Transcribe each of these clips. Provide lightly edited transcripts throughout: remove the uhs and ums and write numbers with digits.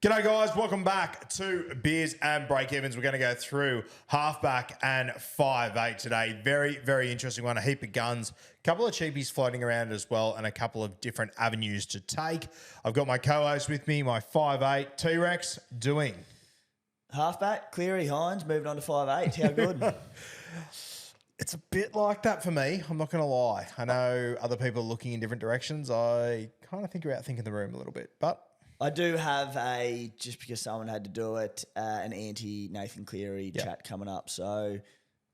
G'day guys, welcome back to Beers and Break-Evens. We're going to go through halfback and 5'8 today. Very, very interesting one. A heap of guns, a couple of cheapies floating around as well, and a couple of different avenues to take. I've got my co-host with me, my 5'8 T-Rex, doing. Halfback, Cleary, Hynes, moving on to 5'8. How good? It's a bit like that for me, I'm not going to lie. I know other people are looking in different directions. I kind of think you're outthinking the room a little bit, but... I do have just because someone had to do it, an anti-Nathan Cleary chat coming up. So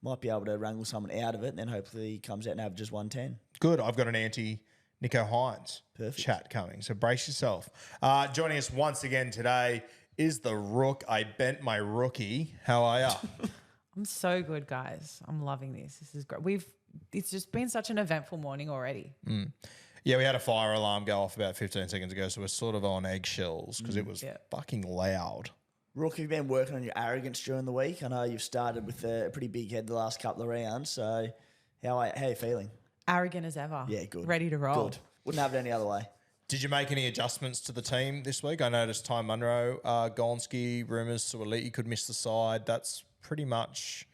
might be able to wrangle someone out of it and then hopefully he comes out and averages 110. Good. I've got an anti-Nico Hynes chat coming. So brace yourself. Joining us once again today is the Rook. I bent my rookie. How are you? I'm so good, guys. I'm loving this. This is great. It's just been such an eventful morning already. Yeah, we had a fire alarm go off about 15 seconds ago, so we're sort of on eggshells because it was fucking loud. Rook, you've been working on your arrogance during the week. I know you've started with a pretty big head the last couple of rounds, so how are you feeling? Arrogant as ever. Yeah, good. Ready to roll. Good. Wouldn't have it any other way. Did you make any adjustments to the team this week? I noticed Ty Munro, Gonski, rumours Suoliti could miss the side. That's pretty much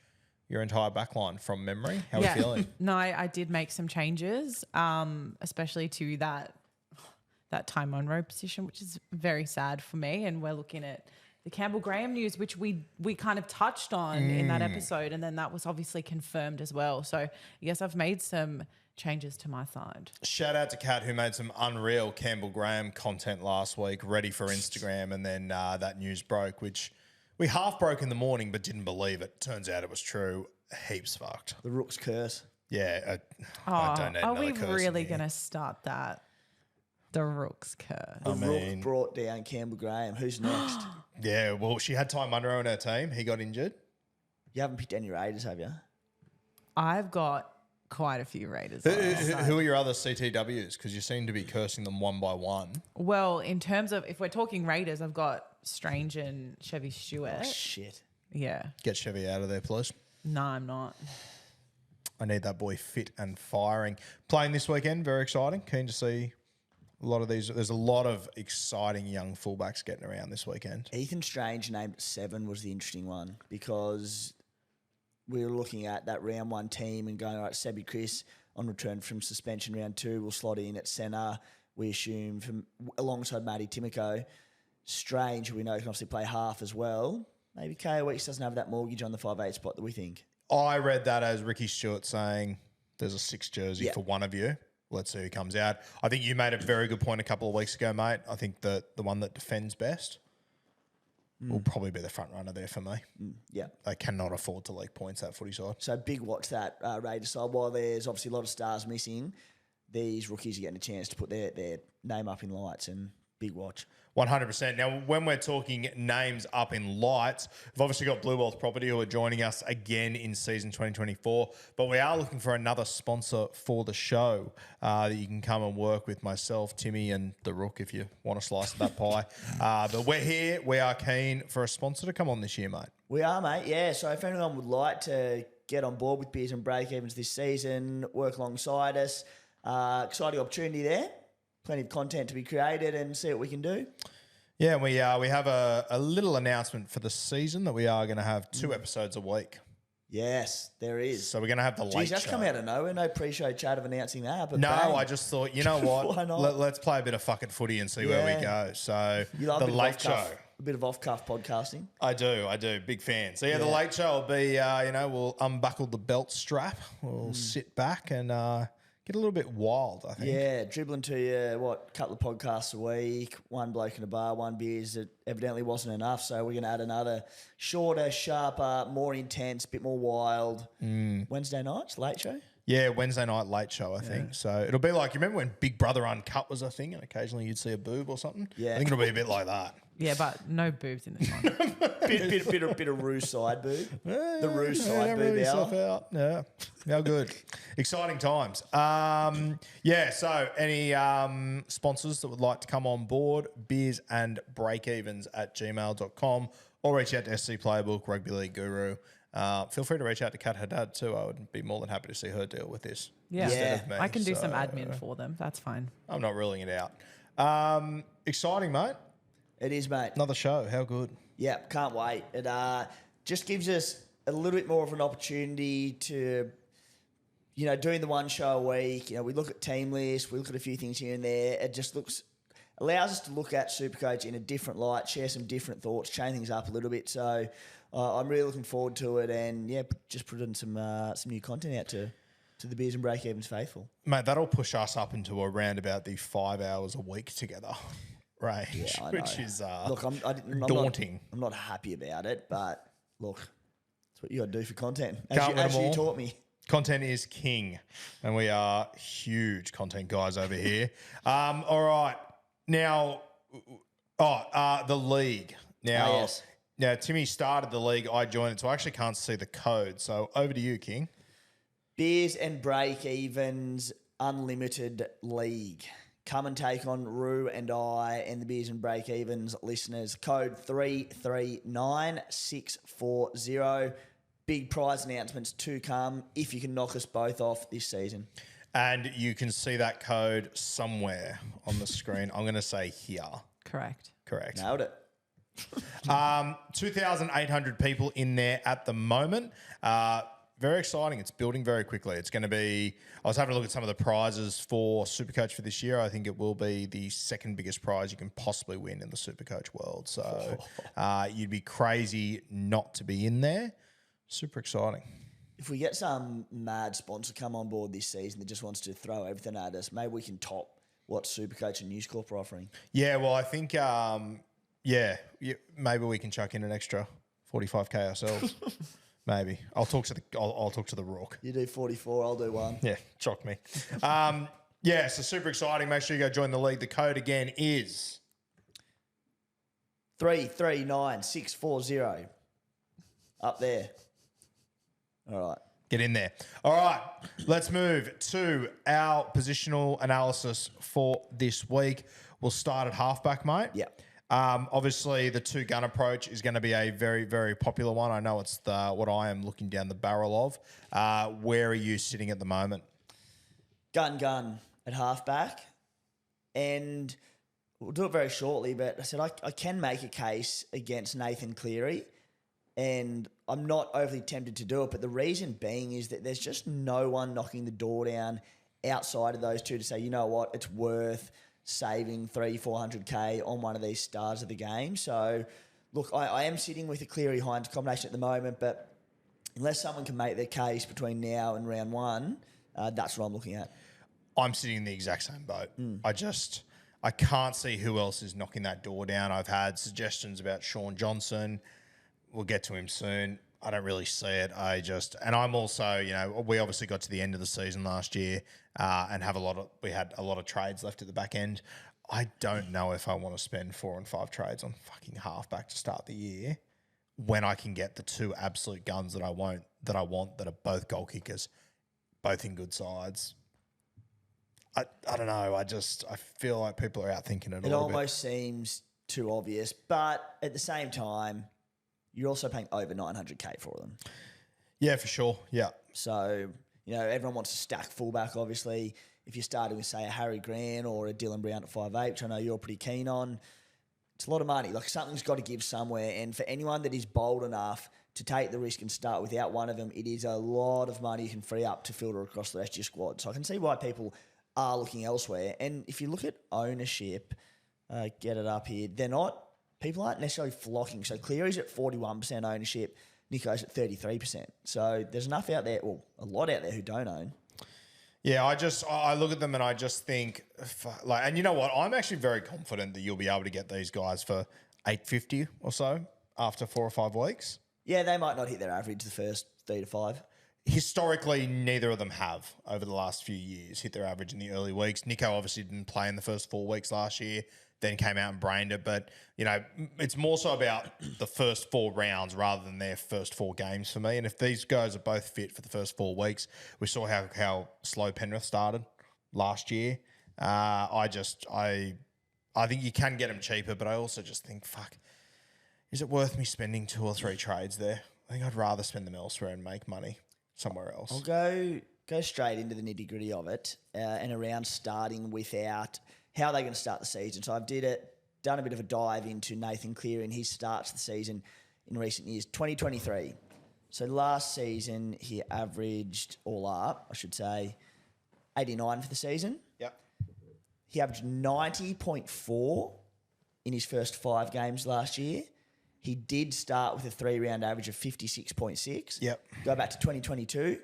your entire backline from memory. How are you feeling? No, I did make some changes, especially to that Ty Munro position, which is very sad for me. And we're looking at the Campbell Graham news, which we kind of touched on in that episode, and then that was obviously confirmed as well. So yes, I've made some changes to my side. Shout out to Kat, who made some unreal Campbell Graham content last week, ready for Instagram, and then that news broke, which... We half broke in the morning but didn't believe it. Turns out it was true. Heaps fucked. The Rook's curse. Yeah. I don't need another curse. Are we really going to start that? The Rook's curse. The Rook brought down Campbell Graham. Who's next? Yeah, well, she had Ty Munro in her team. He got injured. You haven't picked any Raiders, have you? I've got quite a few Raiders. Who are your other CTWs? Because you seem to be cursing them one by one. Well, in terms of, if we're talking Raiders, I've got Strange and Chevy Stewart. Oh, shit. Yeah. Get Chevy out of there, please. No, I'm not. I need that boy fit and firing. Playing this weekend, very exciting. Keen to see a lot of these. There's a lot of exciting young fullbacks getting around this weekend. Ethan Strange named at 7 was the interesting one because we were looking at that round 1 team and going, all right, Sebi Chris on return from suspension round 2 will slot in at centre, we assume, from alongside Matty Timoko. Strange, who we know can obviously play half as well. Maybe KO Weeks doesn't have that mortgage on the 5'8 spot that we think. I read that as Ricky Stewart saying there's a 6 jersey for one of you. Let's see who comes out. I think you made a very good point a couple of weeks ago, mate. I think that the one that defends best will probably be the front runner there for me. Yeah. They cannot afford to leak points, that footy side. So big watch that Raiders side. While there's obviously a lot of stars missing, these rookies are getting a chance to put their name up in lights, and big watch. 100%. Now, when we're talking names up in lights, we've obviously got Bluewealth Property who are joining us again in season 2024, but we are looking for another sponsor for the show that you can come and work with myself, Timmy, and the Rook if you want a slice of that pie. But we're here. We are keen for a sponsor to come on this year, mate. We are, mate. Yeah. So if anyone would like to get on board with Beers and Break-Evens this season, work alongside us, exciting opportunity there. Plenty of content to be created and see what we can do. Yeah, we have a little announcement for the season that we are going to have 2 episodes a week. Yes, there is. So we're going to have the late that's show. come out of nowhere. No pre-show chat of announcing that. But no, bang. I just thought, you know what? Why not? Let's play a bit of fucking footy and see where we go. So You love the late show. A bit of off-cuff podcasting. I do. Big fan. So the late show will be, we'll unbuckle the belt strap. We'll sit back and get a little bit wild, I think. Yeah, dribbling to you, couple of podcasts a week, one bloke in a bar, one beers. It evidently wasn't enough, so we're going to add another shorter, sharper, more intense, bit more wild. Wednesday nights, late show? Yeah, Wednesday night late show, I think. So it'll be like, you remember when Big Brother Uncut was a thing and occasionally you'd see a boob or something? Yeah. I think it'll be a bit like that. Yeah, but no boobs in this one. bit of Roo side boob. The Roo side boob really hour. out. Yeah, how good. Exciting times. So any sponsors that would like to come on board, beersandbreakevens@gmail.com, or reach out to SC Playbook, Rugby League Guru. Feel free to reach out to Kat Haddad too. I would be more than happy to see her deal with this. Yeah, of me. I can do some admin for them. That's fine. I'm not ruling it out. Exciting, mate. It is, mate. Another show. How good. Yeah, can't wait. It just gives us a little bit more of an opportunity to, doing the one show a week. We look at team lists, we look at a few things here and there. It just allows us to look at Supercoach in a different light, share some different thoughts, change things up a little bit. So I'm really looking forward to it, and just putting some new content out to the Beers and Break-Evens faithful. Mate, that'll push us up into around about the 5 hours a week together range, Yeah, I which know. is Look, I'm daunting. I'm not happy about it, but look, it's what you got to do for content. Can't win As them you all. taught me. Content is king, and we are huge content guys over here. All right. Now, the league. Now, yes. Now, Timmy started the league. I joined it, so I actually can't see the code. So over to you, King. Beers and Break-Evens Unlimited League. Come and take on Rue and I and the Beers and Break-Evens listeners. Code 339640. Big prize announcements to come if you can knock us both off this season. And you can see that code somewhere on the screen. I'm going to say here. Correct. Correct. Nailed it. 2,800 people in there at the moment. Very exciting. It's building very quickly. It's going to be, I was having a look at some of the prizes for Supercoach for this year. I think it will be the second biggest prize you can possibly win in the Supercoach world. So you'd be crazy not to be in there. Super exciting. If we get some mad sponsor come on board this season that just wants to throw everything at us, maybe we can top what Supercoach and News Corp are offering. Yeah, well, I think, maybe we can chuck in an extra 45K ourselves. Maybe. I'll talk to the Rook. You do 44, I'll do one. Yeah, shock me. So super exciting. Make sure you go join the league. The code again is 339640. Up there. All right. get in there. All right, let's move to our positional analysis for this week. We'll start at halfback, mate. Yeah. Obviously, the two-gun approach is going to be a very, very popular one. I know it's what I am looking down the barrel of. Where are you sitting at the moment? Gun at halfback. And we'll do it very shortly, but I said I can make a case against Nathan Cleary, and I'm not overly tempted to do it, but the reason being is that there's just no one knocking the door down outside of those two to say, you know what, it's worth saving 300-400K on one of these stars of the game. So, look, I am sitting with a Cleary-Hynes combination at the moment, but unless someone can make their case between now and round one, that's what I'm looking at. I'm sitting in the exact same boat. I can't see who else is knocking that door down. I've had suggestions about Shaun Johnson. We'll get to him soon. I don't really see it. And I'm also, we obviously got to the end of the season last year and we had a lot of trades left at the back end. I don't know if I want to spend 4 and 5 trades on fucking halfback to start the year when I can get the two absolute guns that I want that are both goal kickers, both in good sides. I don't know. I feel like people are outthinking it a little bit. It almost seems too obvious, but at the same time, you're also paying over 900K for them. Yeah, for sure. Yeah. So, everyone wants to stack fullback, obviously. If you're starting with, say, a Harry Grant or a Dylan Brown at 5'8", which I know you're pretty keen on, it's a lot of money. Like, something's got to give somewhere. And for anyone that is bold enough to take the risk and start without one of them, it is a lot of money you can free up to filter across the rest of your squad. So I can see why people are looking elsewhere. And if you look at ownership, get it up here, people aren't necessarily flocking. So Cleary's at 41% ownership, Nico's at 33%. So there's enough out there, or a lot out there who don't own. Yeah, I look at them and I just think, and you know what? I'm actually very confident that you'll be able to get these guys for $850 or so after 4 or 5 weeks. Yeah, they might not hit their average the first 3 to 5. Historically, neither of them have over the last few years hit their average in the early weeks. Nico obviously didn't play in the first 4 weeks last year, then came out and brained it. But, it's more so about the first 4 rounds rather than their first 4 games for me. And if these guys are both fit for the first 4 weeks, we saw how slow Penrith started last year. I think you can get them cheaper, but I also just think, is it worth me spending 2 or 3 trades there? I think I'd rather spend them elsewhere and make money somewhere else. I'll go straight into the nitty-gritty of it and around starting without how they're going to start the season. So I've done done a bit of a dive into Nathan Cleary and his starts the season in recent years. 2023. So last season, he averaged all up, I should say, 89 for the season. Yep. He averaged 90.4 in his first 5 games last year. He did start with a 3-round average of 56.6. Yep. Go back to 2022.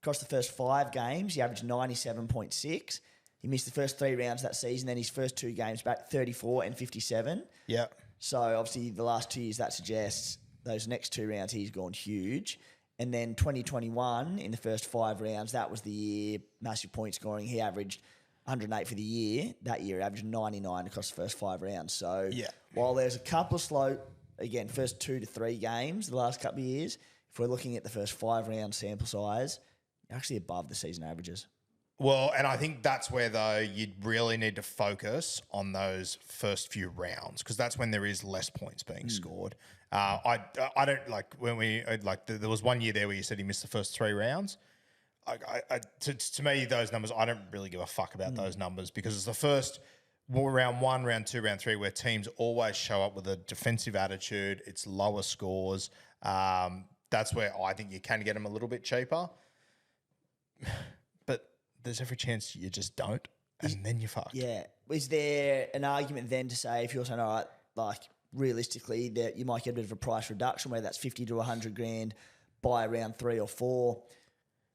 Across the first 5 games, he averaged 97.6. He missed the first 3 rounds that season. Then his first 2 games back, 34 and 57. Yep. So obviously the last 2 years, that suggests those next 2 rounds, he's gone huge. And then 2021, in the first 5 rounds, that was the year, massive point scoring. He averaged 108 for the year. That year, he averaged 99 across the first 5 rounds. So while there's a couple of slow, again, first 2 to 3 games the last couple of years, if we're looking at the first 5 round sample size, actually above the season averages. Well, and I think that's where, though, you'd really need to focus on those first few rounds because that's when there is less points being scored. I don't like when we like there was one year there where you said he missed the first 3 rounds. To me, those numbers, I don't really give a fuck about those numbers because it's the first round 1, round 2, round 3 where teams always show up with a defensive attitude. It's lower scores. That's where I think you can get them a little bit cheaper. But there's every chance you just don't, and then you're fucked. Yeah. Is there an argument then to say, if you're saying, all right, like realistically, that you might get a bit of a price reduction, whether that's 50 to 100 grand by around 3 or 4?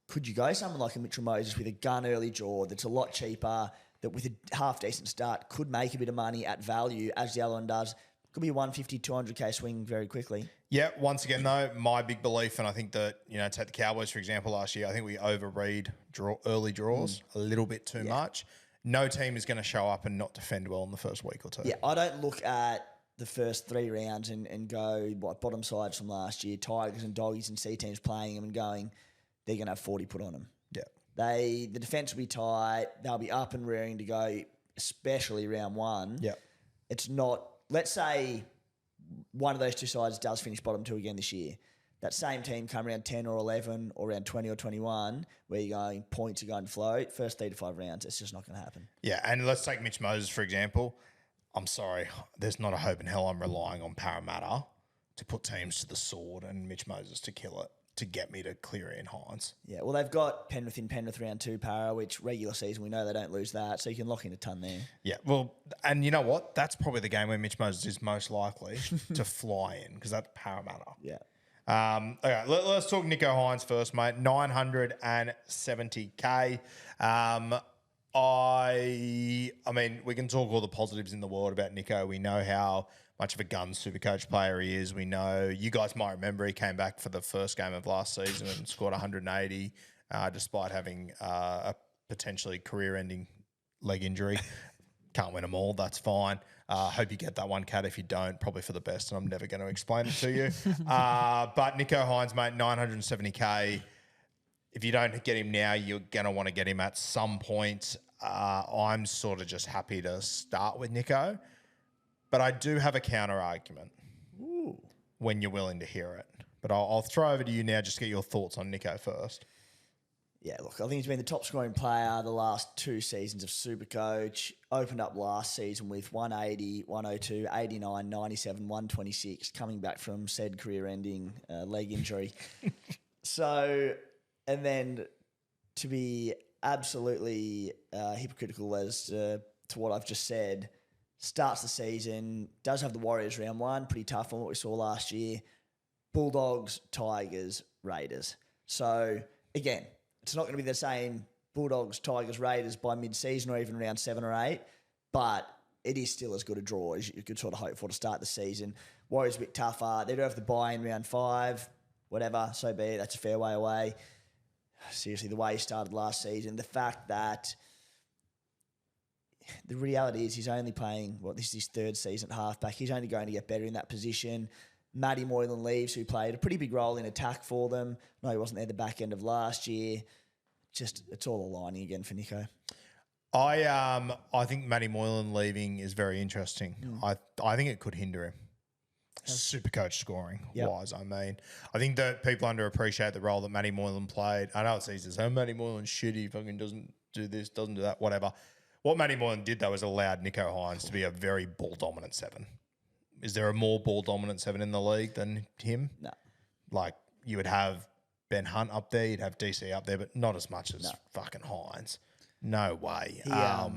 Could you go someone like a Mitchell Moses with a gun early draw that's a lot cheaper, that with a half decent start could make a bit of money at value, as the other one does? Could be a 150, 200K swing very quickly. Yeah, once again, though, my big belief, and I think that, take the Cowboys, for example, last year, I think we overread early draws a little bit too much. No team is going to show up and not defend well in the first week or 2. Yeah, I don't look at the first 3 rounds and go, bottom sides from last year, Tigers and Doggies and C teams playing them and going, they're going to have 40 put on them. Yeah. The defence will be tight. They'll be up and rearing to go, especially round 1. Yeah. It's not, let's say one of those 2 sides does finish bottom 2 again this year. That same team come around 10 or 11 or around 20 or 21 where you're going, points are going to float. First 3 to 5 rounds, it's just not going to happen. Yeah, and let's take Mitch Moses, for example. I'm sorry, there's not a hope in hell I'm relying on Parramatta to put teams to the sword and Mitch Moses to kill it to get me to Cleary and Hynes. Yeah, well, they've got Penrith in Penrith round 2, Para, which regular season, we know they don't lose that, so you can lock in a ton there. Yeah, well, and you know what? That's probably the game where Mitch Moses is most likely to fly in because that's Parramatta. Yeah. Okay, let's talk Nicho Hynes first, mate. 970K. I mean, we can talk all the positives in the world about Nicho. We know how much of a gun super coach player he is. We know, you guys might remember, he came back for the first game of last season and scored 180 despite having a potentially career-ending leg injury. Can't win them all, that's fine. Hope you get that one, Kat. If you don't, probably for the best, and I'm never going to explain it to you. But Nicho Hynes, mate, 970K. If you don't get him now, you're going to want to get him at some point. I'm sort of just happy to start with Nicho. But I do have a counter argument when you're willing to hear it. But I'll throw over to you now just to get your thoughts on Nicho first. Yeah, look, I think he's been the top scoring player the last 2 seasons of Super Coach. Opened up last season with 180, 102, 89, 97, 126, coming back from said career-ending leg injury. So, and then to be absolutely hypocritical as to what I've just said, starts the season, does have the Warriors round 1, pretty tough on what we saw last year. Bulldogs, Tigers, Raiders. So, again, it's not going to be the same Bulldogs, Tigers, Raiders by mid-season or even round 7 or 8, but it is still as good a draw as you could sort of hope for to start the season. Warriors a bit tougher. They do have the bye in round 5, whatever, so be it. That's a fair way away. Seriously, the way he started last season, the fact that the reality is he's only playing, this is his 3rd season at halfback. He's only going to get better in that position. Matty Moylan leaves, who played a pretty big role in attack for them. No, he wasn't there the back end of last year. Just, it's all aligning again for Nicho. I think Matty Moylan leaving is very interesting. I think it could hinder him. Super coach scoring wise, I mean. I think that people underappreciate the role that Matty Moylan played. I know it's easy to say, Matty Moylan's shit, he fucking doesn't do this, doesn't do that, whatever. What Matty Moylan did, though, is allowed Nicho Hynes to be a very ball-dominant 7. Is there a more ball-dominant 7 in the league than him? No. Like, you would have Ben Hunt up there, you'd have DC up there, but not as much as fucking Hynes. No way. Yeah.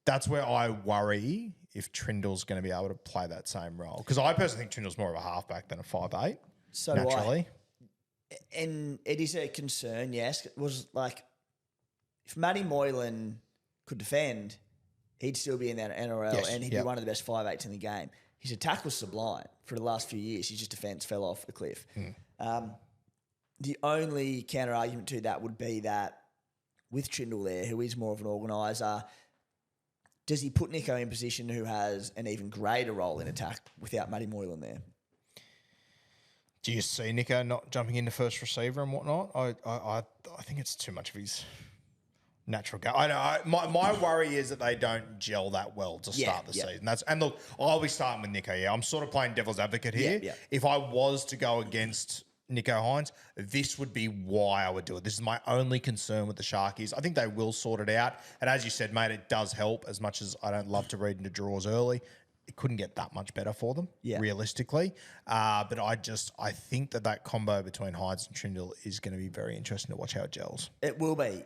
That's where I worry if Trindle's going to be able to play that same role. Because I personally think Trindle's more of a halfback than a 5'8", So naturally. And it is a concern, yes. It was like, if Matty Moylan could defend, he'd still be in that NRL and he'd be one of the best 5'8s in the game. His attack was sublime for the last few years. His just defence fell off a cliff. The only counter argument to that would be that with Trindle there, who is more of an organiser, does he put Nicho in position who has an even greater role in attack without Matty Moylan there? Do you see Nicho not jumping into first receiver and whatnot? I think it's too much of his natural go. My worry is that they don't gel that well to start the season. And look, I'll be starting with Nicho. Yeah, I'm sort of playing devil's advocate here. If I was to go against Nicho Hynes, this would be why I would do it. This is my only concern with the Sharkies. I think they will sort it out. And as you said, mate, it does help. As much as I don't love to read into draws early, it couldn't get that much better for them, realistically. But I think that combo between Hynes and Trindle is going to be very interesting to watch how it gels. It will be.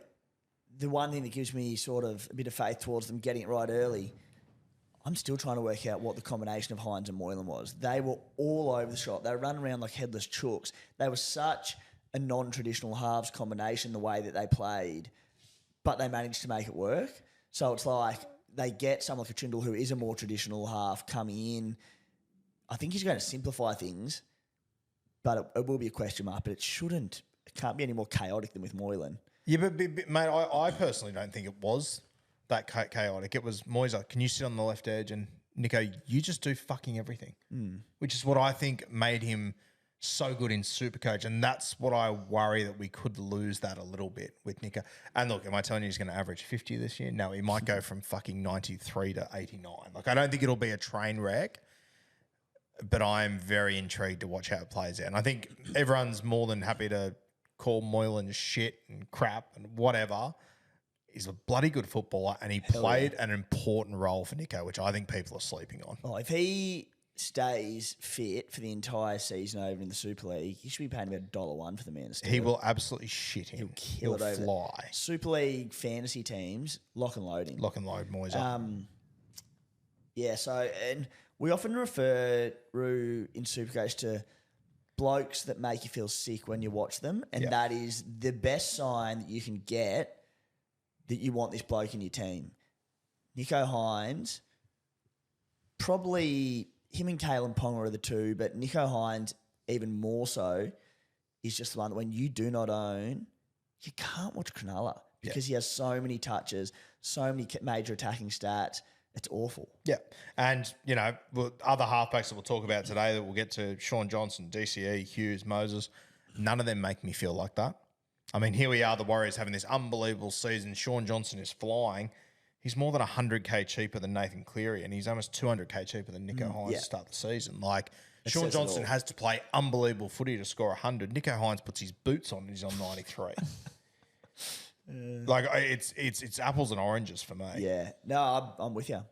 The one thing that gives me sort of a bit of faith towards them getting it right early, I'm still trying to work out what the combination of Hynes and Moylan was. They were all over the shop. They were running around like headless chooks. They were such a non-traditional halves combination, the way that they played, but they managed to make it work. So it's like they get someone like a Trindle who is a more traditional half coming in. I think he's going to simplify things, but it will be a question mark, but it can't be any more chaotic than with Moylan. Yeah, but mate, I personally don't think it was that chaotic. It was Moyser, can you sit on the left edge? And Nicho, you just do fucking everything, which is what I think made him so good in Super Coach. And that's what I worry that we could lose that a little bit with Nicho. And look, am I telling you he's going to average 50 this year? No, he might go from fucking 93 to 89. Like, I don't think it'll be a train wreck, but I'm very intrigued to watch how it plays out. And I think everyone's more than happy to call Moylan shit and crap and whatever. He's a bloody good footballer, and he played an important role for Nicho, which I think people are sleeping on. Oh, if he stays fit for the entire season over in the Super League, you should be paying about $1 for the man to steal. He will absolutely shit him. He'll fly. Super League fantasy teams, lock and load him. Lock and load Moyser. And we often refer, Roo, in Super Coach to blokes that make you feel sick when you watch them, and that is the best sign that you can get that you want this bloke in your team. Nicho Hynes, probably him and Kalen Ponga are the two, but Nicho Hynes even more so is just the one that when you do not own, you can't watch Cronulla because he has so many touches, so many major attacking stats. It's awful. Yeah. And, other halfbacks that we'll talk about today that we'll get to, Shaun Johnson, DCE, Hughes, Moses, none of them make me feel like that. I mean, here we are, the Warriors having this unbelievable season. Shaun Johnson is flying. He's more than 100K cheaper than Nathan Cleary, and he's almost 200K cheaper than Nicho Hynes to start the season. Like, Shaun Johnson has to play unbelievable footy to score 100. Nicho Hynes puts his boots on and he's on 93. Like, it's apples and oranges for me. Yeah. No, I'm with you.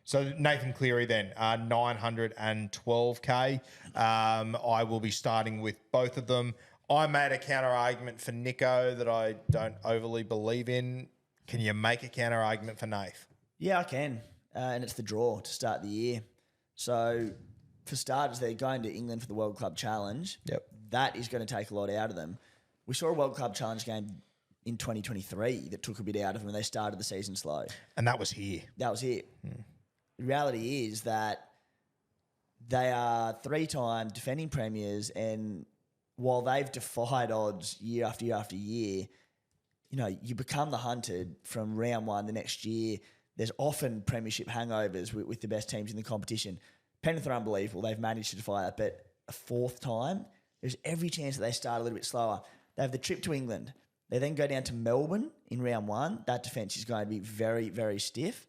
So Nathan Cleary then, 912K. I will be starting with both of them. I made a counter argument for Nicho that I don't overly believe in. Can you make a counter argument for Nath? Yeah, I can. And it's the draw to start the year. So for starters, they're going to England for the World Club Challenge. Yep. That is going to take a lot out of them. We saw a World Club Challenge game in 2023 that took a bit out of them when they started the season slow. And that was here. That was it. The reality is that they are 3-time defending premiers, and while they've defied odds year after year after year, you become the hunted from round one the next year. There's often premiership hangovers with the best teams in the competition. Penrith are unbelievable. They've managed to defy that, but a 4th time, there's every chance that they start a little bit slower. They have the trip to England. They then go down to Melbourne in round one. That defence is going to be very, very stiff.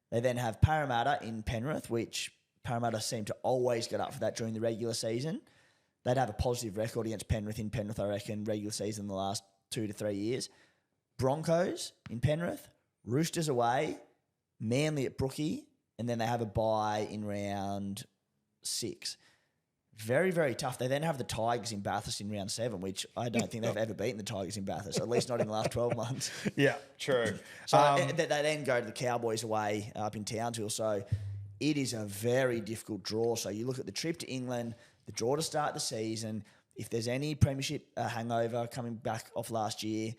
They then have Parramatta in Penrith, which Parramatta seem to always get up for that during the regular season. They'd have a positive record against Penrith in Penrith, I reckon, regular season the last 2 to 3 years. Broncos in Penrith, Roosters away, Manly at Brookie, and then they have a bye in round 6. Very, very tough. They then have the Tigers in Bathurst in round 7, which I don't think they've ever beaten the Tigers in Bathurst, at least not in the last 12 months. Yeah, true. So they then go to the Cowboys away up in Townsville. So it is a very difficult draw. So you look at the trip to England, the draw to start the season. If there's any premiership hangover coming back off last year,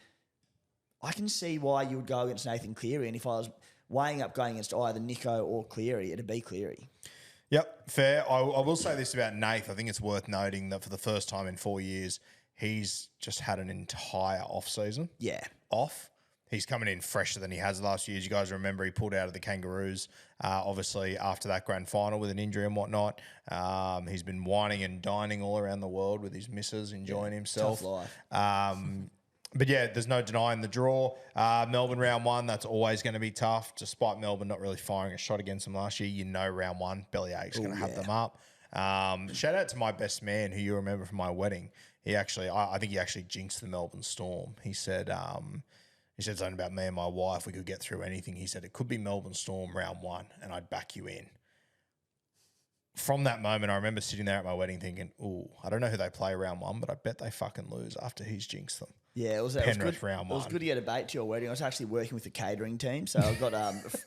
I can see why you would go against Nathan Cleary. And if I was weighing up going against either Nico or Cleary, it'd be Cleary. Yep, fair. I will say this about Nath. I think it's worth noting that for the first time in 4 years, he's just had an entire off-season. Yeah. Off. He's coming in fresher than he has the last few years. You guys remember he pulled out of the Kangaroos, obviously, after that grand final with an injury and whatnot. He's been whining and dining all around the world with his missus, enjoying himself. Tough life. But yeah, there's no denying the draw. Melbourne round 1, that's always going to be tough. Despite Melbourne not really firing a shot against them last year, you know round 1, Bellyache's going to have them up. Shout out to my best man who you remember from my wedding. He actually, I think he actually jinxed the Melbourne Storm. He said something about me and my wife, we could get through anything. He said it could be Melbourne Storm round 1 and I'd back you in. From that moment, I remember sitting there at my wedding thinking, ooh, I don't know who they play round 1, but I bet they fucking lose after he's jinxed them. Yeah, it was Penrith good. round 1. It was good to get a bait to your wedding. I was actually working with the catering team, so I've got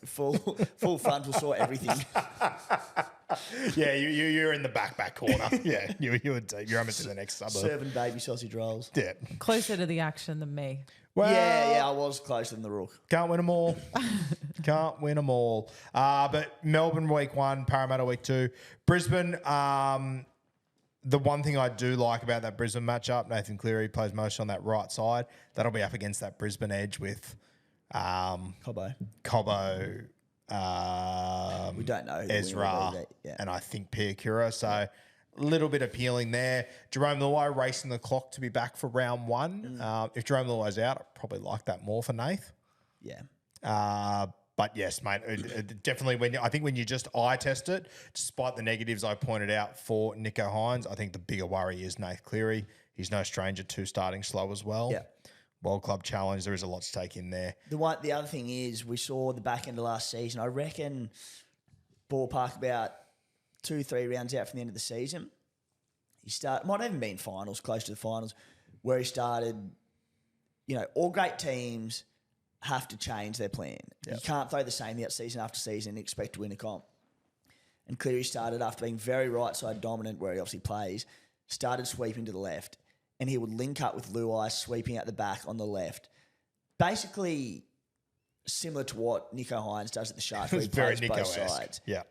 full funds will sort everything. Yeah, you're in the back corner. Yeah, you're almost in the next suburb. Serving baby sausage rolls. Yeah. Closer to the action than me. Well, Yeah, I was closer than the Rook. Can't win them all. Can't win them all. But Melbourne week 1, Parramatta week 2. Brisbane, the one thing I do like about that Brisbane matchup, Nathan Cleary plays most on that right side. That'll be up against that Brisbane edge with Cobbo. We don't know who the winner Ezra, will be, yeah. and I think Piakura. So a little bit appealing there. Jerome Luai racing the clock to be back for round 1. If Jerome Luai's out, I'd probably like that more for Nath. Yeah. But yes, mate, it definitely when you just eye test it, despite the negatives I pointed out for Nico Hynes, I think the bigger worry is Nath Cleary. He's no stranger to starting slow as well. Yeah. World Club Challenge, there is a lot to take in there. The other thing is we saw the back end of last season. I reckon ballpark about 2-3 rounds out from the end of the season. Might have even been finals, close to the finals, where he started, all great teams have to change their plan. Yep. You can't throw the same out season after season and expect to win a comp. And Cleary started after being very right side dominant, where he obviously plays, started sweeping to the left, and he would link up with Luai sweeping at the back on the left. Basically similar to what Nico Hynes does at the Sharks, where he plays both sides. Yeah.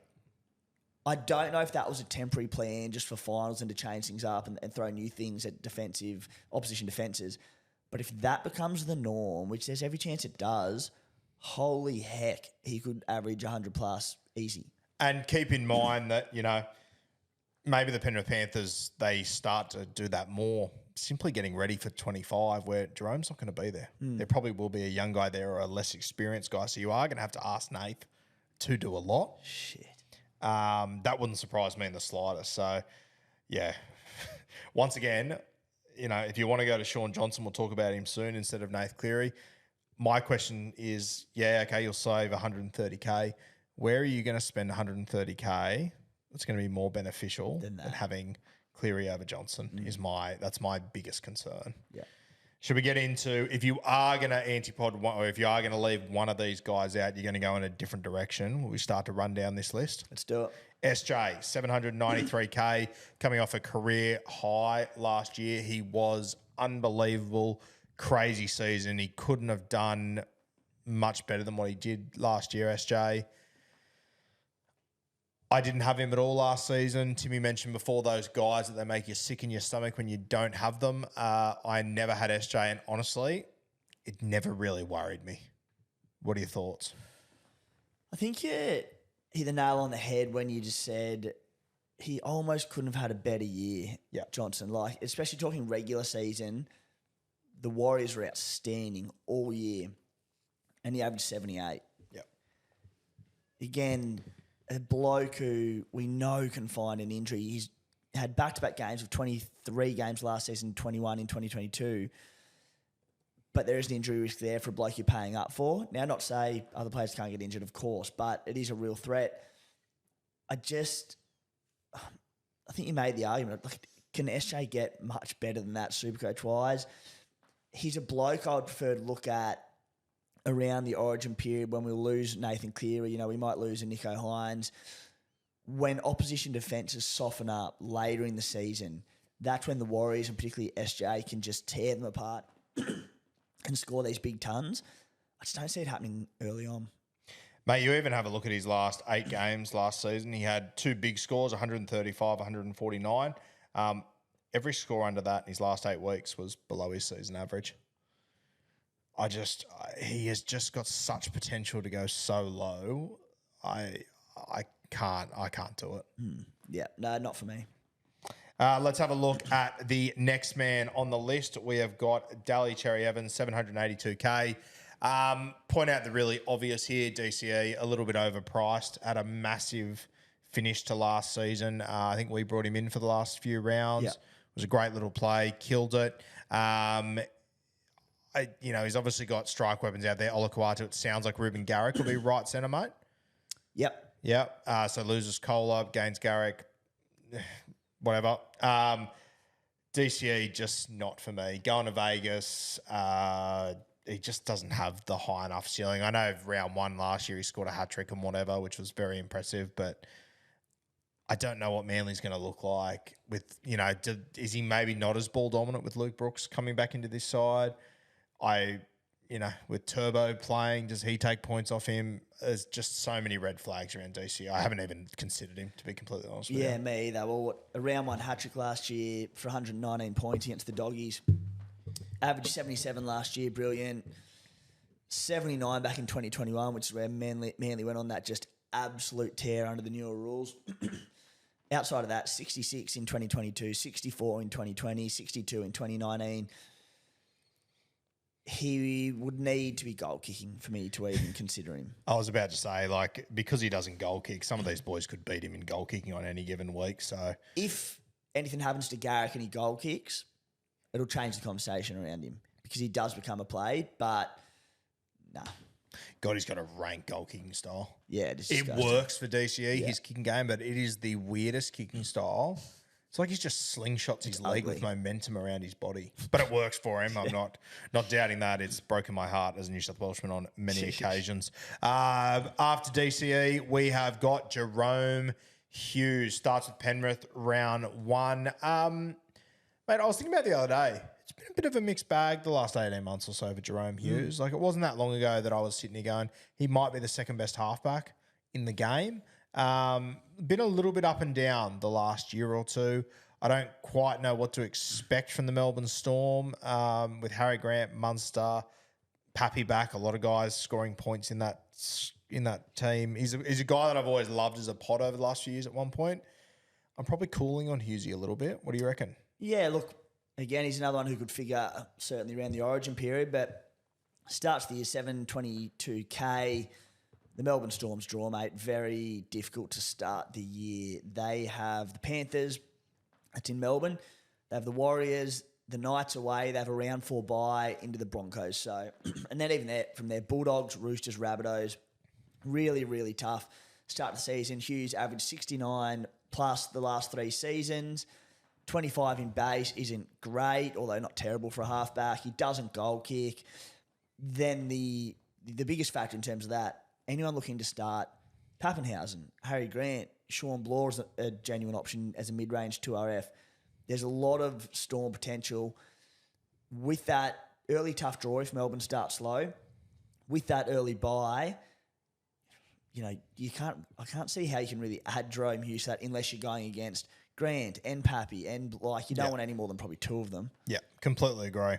I don't know if that was a temporary plan just for finals and to change things up and throw new things at opposition defences. But if that becomes the norm, which there's every chance it does, holy heck, he could average 100 plus easy. And keep in mind that, maybe the Penrith Panthers, they start to do that more, simply getting ready for 25, where Jerome's not going to be there. There probably will be a young guy there or a less experienced guy. So you are going to have to ask Nath to do a lot. Shit. That wouldn't surprise me in the slightest. So, yeah. Once again, if you want to go to Shaun Johnson, we'll talk about him soon instead of Nath Cleary. My question is, you'll save 130K. Where are you going to spend 130K that's going to be more beneficial than having Cleary over Johnson? That's my biggest concern. Yeah. Should we get into, if you are going to antipod one, or if you are going to leave one of these guys out, you're going to go in a different direction? Will we start to run down this list? Let's do it. SJ, 793K, coming off a career high last year. He was unbelievable, crazy season. He couldn't have done much better than what he did last year, SJ. I didn't have him at all last season. Timmy mentioned before those guys that they make you sick in your stomach when you don't have them. I never had SJ, and honestly, it never really worried me. What are your thoughts? I think you hit the nail on the head when you just said he almost couldn't have had a better year, Johnson. Like, especially talking regular season, the Warriors were outstanding all year, and he averaged 78. Yep. Again, a bloke who we know can find an injury. He's had back-to-back games of 23 games last season, 21 in 2022. but there is an injury risk there for a bloke you're paying up for. Now, not to say other players can't get injured, of course, but it is a real threat. I think you made the argument. Like, can SJ get much better than that, Supercoach-wise? He's a bloke I would prefer to look at around the origin period when we'll lose Nathan Cleary. We might lose a Nico Hynes. When opposition defences soften up later in the season, that's when the Warriors, and particularly SJ, can just tear them apart and score these big tons. I just don't see it happening early on. Mate, you even have a look at his last 8 games last season. He had 2 big scores, 135, 149. Every score under that in his last 8 weeks was below his season average. He has just got such potential to go so low. I can't do it. Yeah, no, not for me. Let's have a look at the next man on the list. We have got Daly Cherry Evans, 782K. Point out the really obvious here, DCE, a little bit overpriced, had a massive finish to last season. I think we brought him in for the last few rounds. Yep. It was a great little play, killed it. He's obviously got strike weapons out there. Olakuatu, it sounds like Ruben Garrick will be right centre, mate. Yep. So loses Kola, gains Garrick, whatever. DCE, just not for me. Going to Vegas, he just doesn't have the high enough ceiling. I know round 1 last year he scored a hat-trick and whatever, which was very impressive, but I don't know what Manly's going to look like with, is he maybe not as ball dominant with Luke Brooks coming back into this side? With Turbo playing, does he take points off him? There's just so many red flags around DC. I haven't even considered him, to be completely honest with you. Yeah, me either. Well, a round 1 hat-trick last year for 119 points against the Doggies. Average 77 last year, brilliant. 79 back in 2021, which is where Manly went on that just absolute tear under the newer rules. Outside of that, 66 in 2022, 64 in 2020, 62 in 2019. He would need to be goal kicking for me to even consider him. I was about to say, because he doesn't goal kick, some of these boys could beat him in goal kicking on any given week. So if anything happens to Garrick and he goal kicks, it'll change the conversation around him because he does become a play, but nah. God, he's got a rank goal kicking style. Yeah, it works for DCE, his kicking game, but it is the weirdest kicking style. It's like he's just slingshots his leg with momentum around his body. But it works for him. I'm not doubting that. It's broken my heart as a New South Welshman on many occasions. After DCE, we have got Jerome Hughes. Starts with Penrith, round 1. Mate, I was thinking about the other day. It's been a bit of a mixed bag the last 18 months or so for Jerome Hughes. It wasn't that long ago that I was sitting here going, he might be the second best halfback in the game. Been a little bit up and down the last year or two. I don't quite know what to expect from the Melbourne Storm with Harry Grant, Munster, Pappy back. A lot of guys scoring points in that team. He's a guy that I've always loved as a pod over the last few years. At one point, I'm probably cooling on Hughesy a little bit. What do you reckon? Yeah, look, again, he's another one who could figure certainly around the origin period, but starts the year 722K. The Melbourne Storm's draw, mate, very difficult to start the year. They have the Panthers, that's in Melbourne. They have the Warriors, the Knights away. They have a round 4 bye into the Broncos. So, and then even there, from there, Bulldogs, Roosters, Rabbitohs, really, really tough start to the season. Hughes averaged 69 plus the last 3 seasons. 25 in base isn't great, although not terrible for a halfback. He doesn't goal kick. Then the biggest factor in terms of that, anyone looking to start, Pappenhausen, Harry Grant, Sean Bloor is a genuine option as a mid-range 2RF. There's a lot of Storm potential. With that early tough draw, if Melbourne starts slow, with that early bye, I can't see how you can really add Jerome Hughes to that unless you're going against Grant and Pappy and you don't want any more than probably 2 of them. Yeah, completely agree.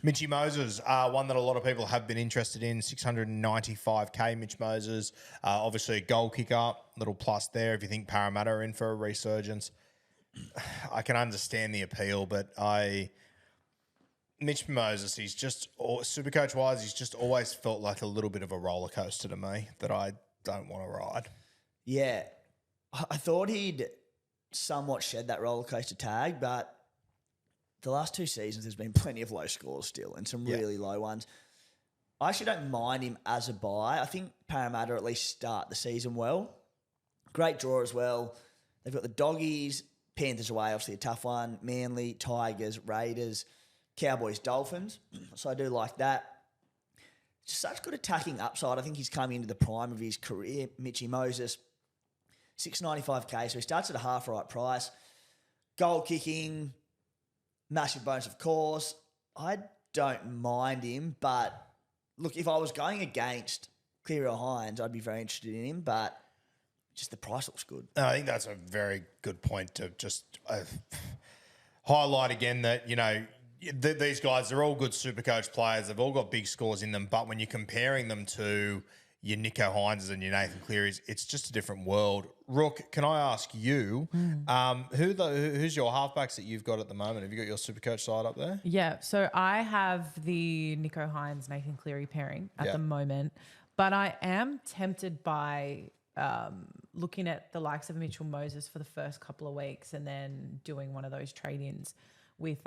Mitchy Moses, one that a lot of people have been interested in, 695K Mitch Moses. Obviously a goal kicker, little plus there if you think Parramatta are in for a resurgence. I can understand the appeal, but Mitch Moses, he's just, Supercoach-wise, he's just always felt like a little bit of a roller coaster to me that I don't want to ride. Yeah, I thought he'd somewhat shed that roller coaster tag, but the last 2 seasons there's been plenty of low scores still and some really low ones. I actually don't mind him as a buy. I think Parramatta at least start the season well. Great draw as well. They've got the Doggies, Panthers away, obviously a tough one, Manly, Tigers, Raiders, Cowboys, Dolphins. So I do like that. Just such good attacking upside. I think he's coming into the prime of his career. Mitchy Moses, $6.95K, so he starts at a half right price. Goal kicking, massive bonus, of course. I don't mind him, but look, if I was going against Cleary or Hynes, I'd be very interested in him, but just the price looks good. I think that's a very good point to just highlight again that, you know, these guys, they're all good Supercoach players. They've all got big scores in them, but when you're comparing them to your Nicho Hynes and your Nathan Clearys, it's just a different world. Rook, can I ask you, who's your halfbacks that you've got at the moment? Have you got your Supercoach side up there? Yeah, so I have the Nicho Hynes, Nathan Cleary pairing at the moment, but I am tempted by looking at the likes of Mitchell Moses for the first couple of weeks and then doing one of those trade-ins with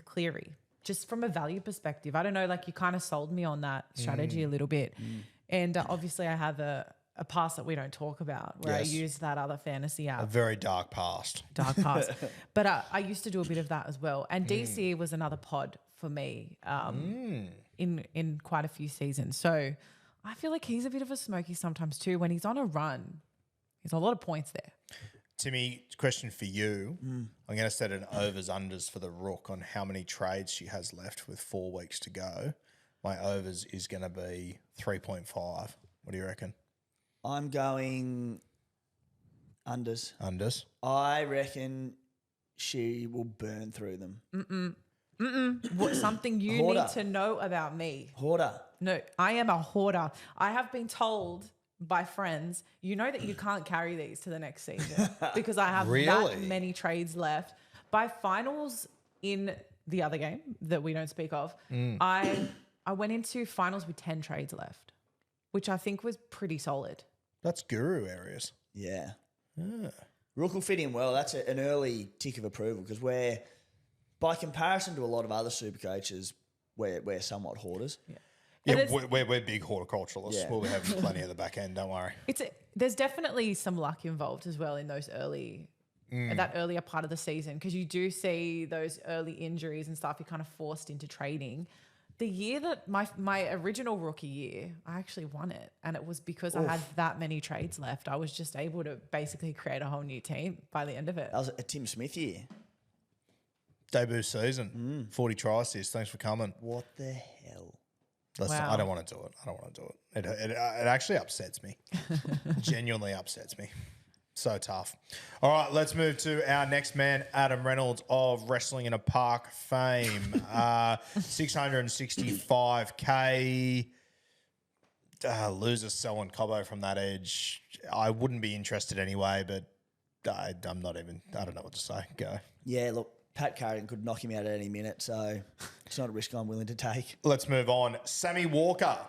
Cleary, just from a value perspective. I don't know, like you kind of sold me on that strategy a little bit. And obviously I have a past that we don't talk about where I use that other fantasy app. A very dark past. But I used to do a bit of that as well. And DC was another pod for me in quite a few seasons. So I feel like he's a bit of a smoky sometimes too. When he's on a run, there's a lot of points there. Timmy, question for you. I'm going to set an overs-unders for the Rook on how many trades she has left with 4 weeks to go. My overs is going to be 3.5. What do you reckon? I'm going unders. Unders? I reckon she will burn through them. What something you need to know about me. Hoarder. No, I am a hoarder. I have been told by friends, you know that you can't carry these to the next season because I have that many trades left. By finals in the other game that we don't speak of, I went into finals with 10 trades left, which I think was pretty solid. That's Guru areas. Yeah. Rook will fit in well. That's an early tick of approval because we're, by comparison to a lot of other super coaches, we're somewhat hoarders. Yeah, we're big horticulturalists. Yeah. We'll have plenty at the back end, don't worry. There's definitely some luck involved as well in those that earlier part of the season because you do see those early injuries and stuff. You're kind of forced into trading. The year that my original rookie year, I actually won it, and it was because I had that many trades left. I was just able to basically create a whole new team by the end of it. That was a Tim Smith year. Debut season, 40 try assists. Thanks for coming. What the hell? Listen, I don't want to do it. It actually upsets me. Genuinely upsets me. So tough. All right, let's move to our next man, Adam Reynolds of Wrestling in a Park fame. 665K. Losers selling Cobbo from that edge. I wouldn't be interested anyway, but I don't know what to say. Go. Yeah, look. Pat Carrigan could knock him out at any minute, so it's not a risk I'm willing to take. Let's move on. Sammy Walker, a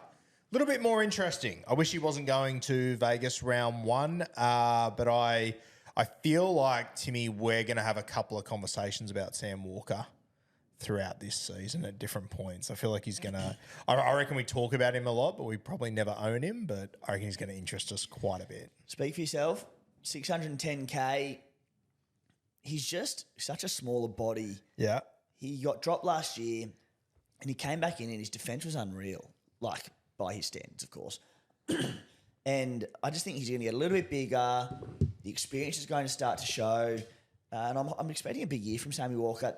little bit more interesting. I wish he wasn't going to Vegas round 1, but I feel like, Timmy, we're going to have a couple of conversations about Sam Walker throughout this season at different points. I feel like he's going to – I reckon we talk about him a lot, but we probably never own him, but I reckon he's going to interest us quite a bit. Speak for yourself. 610K. He's just such a smaller body. Yeah. He got dropped last year and he came back in and his defence was unreal, like by his standards, of course. And I just think he's going to get a little bit bigger. The experience is going to start to show. And I'm expecting a big year from Sammy Walker.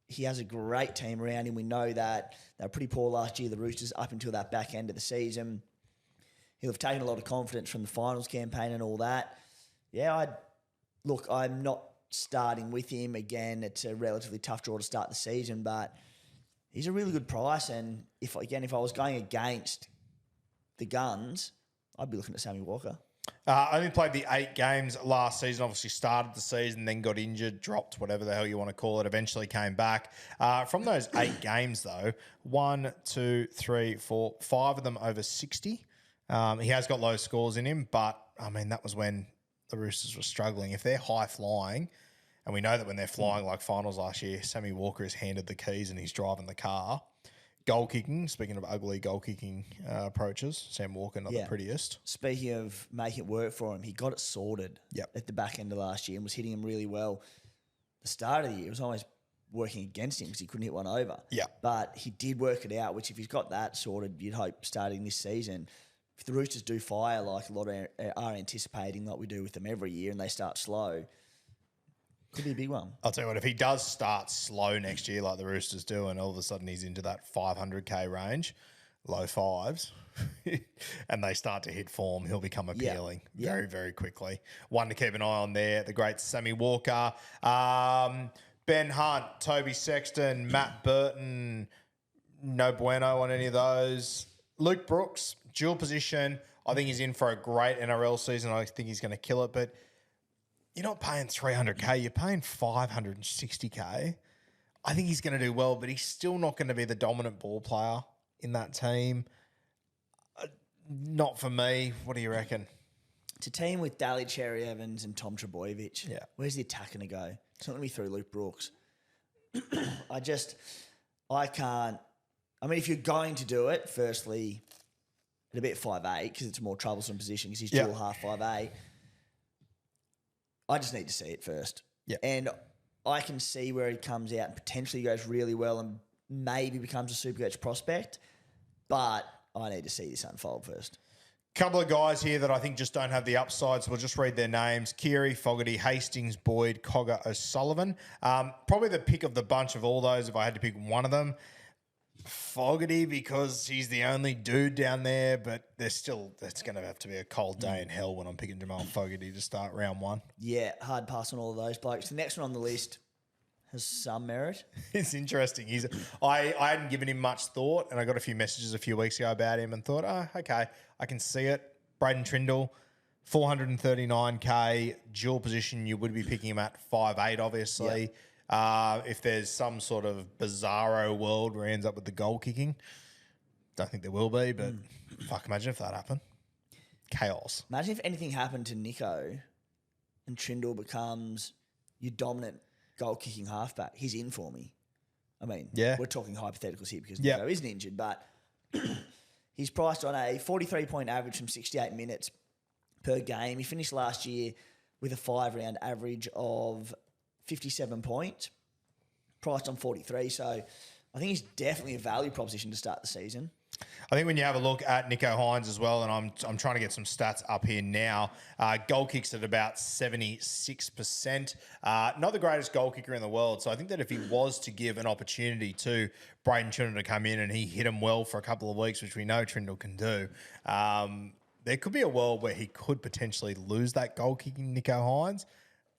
He has a great team around him. We know that. They were pretty poor last year, the Roosters, up until that back end of the season. He'll have taken a lot of confidence from the finals campaign and all that. Yeah, I'm not starting with him again. It's a relatively tough draw to start the season, but he's a really good price. And if I was going against the Guns, I'd be looking at Sammy Walker. Only played the 8 games last season. Obviously started the season, then got injured, dropped, whatever the hell you want to call it. Eventually came back. From those 8 games, though, 1, 2, 3, 4, 5 of them over 60. He has got low scores in him, but I mean that was when the Roosters were struggling. If they're high flying, And we know that when they're flying like finals last year, Sammy Walker has handed the keys and he's driving the car. Goal kicking, speaking of ugly goal kicking approaches, Sam Walker, not the prettiest. Speaking of making it work for him, he got it sorted at the back end of last year and was hitting him really well. The start of the year, it was almost working against him because he couldn't hit one over. Yeah. But he did work it out, which if he's got that sorted, you'd hope starting this season, if the Roosters do fire like a lot are anticipating, like we do with them every year, and they start slow, could be a big one. I'll tell you what, if he does start slow next year like the Roosters do and all of a sudden he's into that 500K range, low fives, and they start to hit form, he'll become appealing very, very quickly. One to keep an eye on there, the great Sammy Walker. Ben Hunt, Toby Sexton, Matt Burton, no bueno on any of those. Luke Brooks, dual position. I think he's in for a great NRL season. I think he's going to kill it, but you're not paying 300K, you're paying 560K. I think he's going to do well, but he's still not going to be the dominant ball player in that team. Not for me. What do you reckon? It's a team with Daly Cherry Evans and Tom Trbojevic. Yeah. Where's the attack going to go? It's not going to be through Luke Brooks. I can't. I mean, if you're going to do it, firstly, it'll be at 5'8" because it's a more troublesome position because he's dual half 5'8". I just need to see it first. Yeah. And I can see where he comes out and potentially goes really well and maybe becomes a Super Coach prospect, but I need to see this unfold first. Couple of guys here that I think just don't have the upside, so we'll just read their names. Keary, Fogarty, Hastings, Boyd, Cogger, O'Sullivan. Probably the pick of the bunch of all those if I had to pick one of them. Fogarty, because he's the only dude down there, but it's going to have to be a cold day in hell when I'm picking Jamal Fogarty to start round one. Yeah, hard pass on all of those blokes. The next one on the list has some merit. It's interesting. I hadn't given him much thought, and I got a few messages a few weeks ago about him and thought, okay, I can see it. Braden Trindle, 439K, dual position. You would be picking him at 5'8", obviously. Yep. If there's some sort of bizarro world where he ends up with the goal kicking, don't think there will be, but fuck, imagine if that happened. Chaos. Imagine if anything happened to Nico and Trindle becomes your dominant goal-kicking halfback. He's in for me. I mean, we're talking hypotheticals here because Nico isn't injured, but he's priced on a 43-point average from 68 minutes per game. He finished last year with a 5-round average of 57 points, priced on 43. So I think he's definitely a value proposition to start the season. I think when you have a look at Nico Hynes as well, and I'm trying to get some stats up here now, goal kicks at about 76%. Not the greatest goal kicker in the world. So I think that if he was to give an opportunity to Braden Trindle to come in and he hit him well for a couple of weeks, which we know Trindle can do, there could be a world where he could potentially lose that goal kicking Nico Hynes.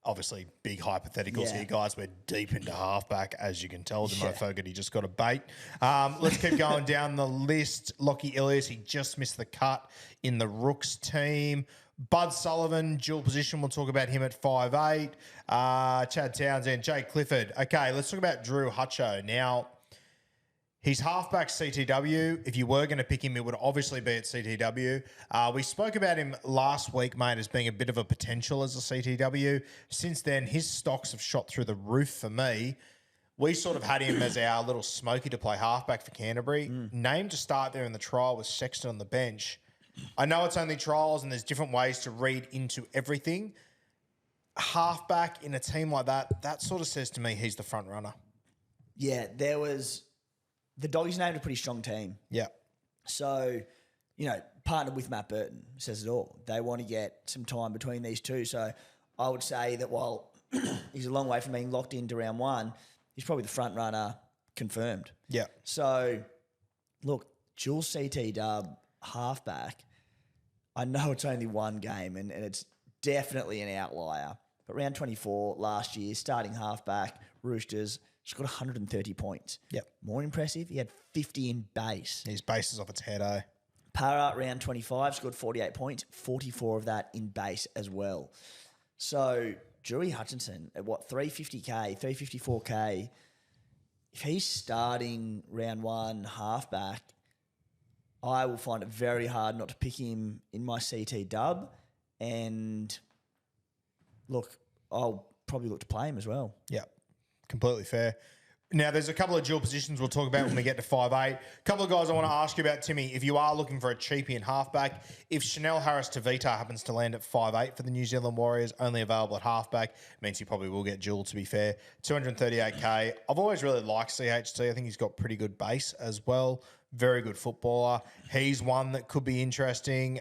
Obviously, big hypotheticals here, guys. We're deep into halfback, as you can tell. Demo Fogarty just got a bait. Let's keep going down the list. Lockie Ilias, he just missed the cut in the Rooks team. Bud Sullivan, dual position. We'll talk about him at 5'8". Chad Townsend, Jake Clifford. Okay, let's talk about Drew Hutcho. Now, he's halfback CTW. If you were going to pick him, it would obviously be at CTW. We spoke about him last week, mate, as being a bit of a potential as a CTW. Since then, his stocks have shot through the roof for me. We sort of had him as our little smoky to play halfback for Canterbury. Named to start there in the trial with Sexton on the bench. I know it's only trials and there's different ways to read into everything. Halfback in a team like that sort of says to me he's the front runner. Yeah, the Doggies named a pretty strong team. Yeah. So, partnered with Matt Burton says it all. They want to get some time between these two. So I would say that while he's a long way from being locked into round one, he's probably the front runner confirmed. Yeah. So, look, dual CT dub, halfback, I know it's only one game and it's definitely an outlier. But round 24 last year, starting halfback, Roosters, just got 130 points. Yep. More impressive, he had 50 in base. His base is off its head, eh? Para, round 25, scored 48 points, 44 of that in base as well. So, Drewy Hutchinson at 350K, 354K, if he's starting round one halfback, I will find it very hard not to pick him in my CT dub. And look, I'll probably look to play him as well. Yeah, completely fair. Now, there's a couple of dual positions we'll talk about when we get to 5'8". A couple of guys I want to ask you about, Timmy. If you are looking for a cheapie in halfback, if Chanel Harris-Tavita happens to land at 5'8" for the New Zealand Warriors, only available at halfback, means he probably will get dual, to be fair. 238K. I've always really liked CHT. I think he's got pretty good base as well. Very good footballer. He's one that could be interesting.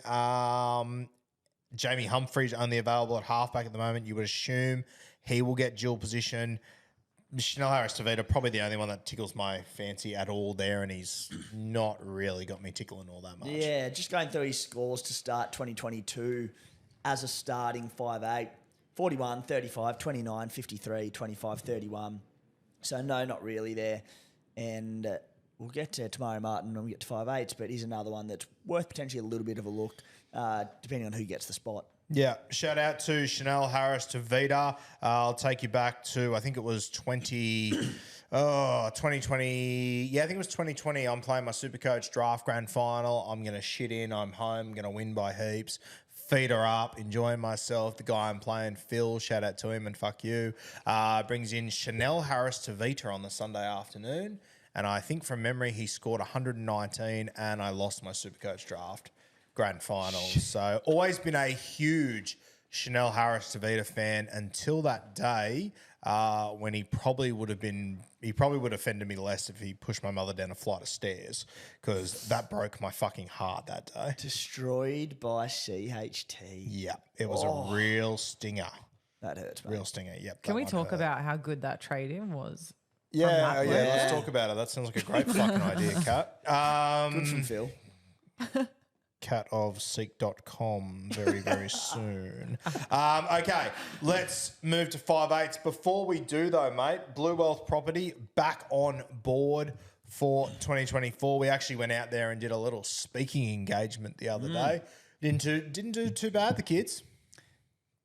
Jamie Humphries only available at halfback at the moment. You would assume he will get dual position. Chanel Harris-Tavita, probably the only one that tickles my fancy at all there, and he's not really got me tickling all that much. Yeah, just going through his scores to start 2022 as a starting 5'8", 41, 35, 29, 53, 25, 31. So no, not really there. And we'll get to Tamari Martin when we get to 5'8", but he's another one that's worth potentially a little bit of a look, depending on who gets the spot. Yeah, shout out to Chanel Harris-Tavita. I'll take you back to, I think it was 2020. Yeah, I think it was 2020. I'm playing my Super Coach draft grand final. I'm going to shit in. I'm home. I'm going to win by heaps. Feet are up, enjoying myself. The guy I'm playing, Phil, shout out to him and fuck you, brings in Chanel Harris-Tavita on the Sunday afternoon. And I think from memory, he scored 119 and I lost my Super Coach draft grand finals. So always been a huge Chanel Harris-Tavita fan until that day when he probably would have offended me less if he pushed my mother down a flight of stairs, because that broke my fucking heart that day. Destroyed by CHT. Yeah, it was a real stinger. That hurts, mate. Real stinger, yep. Can we talk about how good that trade-in was? Yeah, let's talk about it. That sounds like a great fucking idea, Kat. Good from Phil. catofseek.com very, very soon. Okay, let's move to 5'8". Before we do, though, mate, Bluewealth Property back on board for 2024. We actually went out there and did a little speaking engagement the other day. Didn't do too bad, the kids.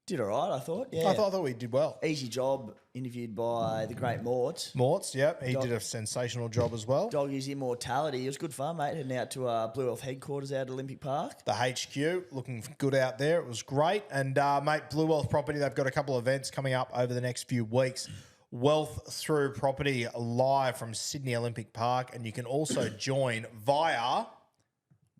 Did all right, I thought. Yeah, I thought we did well. Easy job, interviewed by the great Morts. Morts, yep. He did a sensational job as well. Doggy's immortality. It was good fun, mate. Heading out to Bluewealth headquarters out at Olympic Park. The HQ, looking good out there. It was great. And, mate, Bluewealth Property, they've got a couple of events coming up over the next few weeks. Wealth Through Property live from Sydney Olympic Park. And you can also join via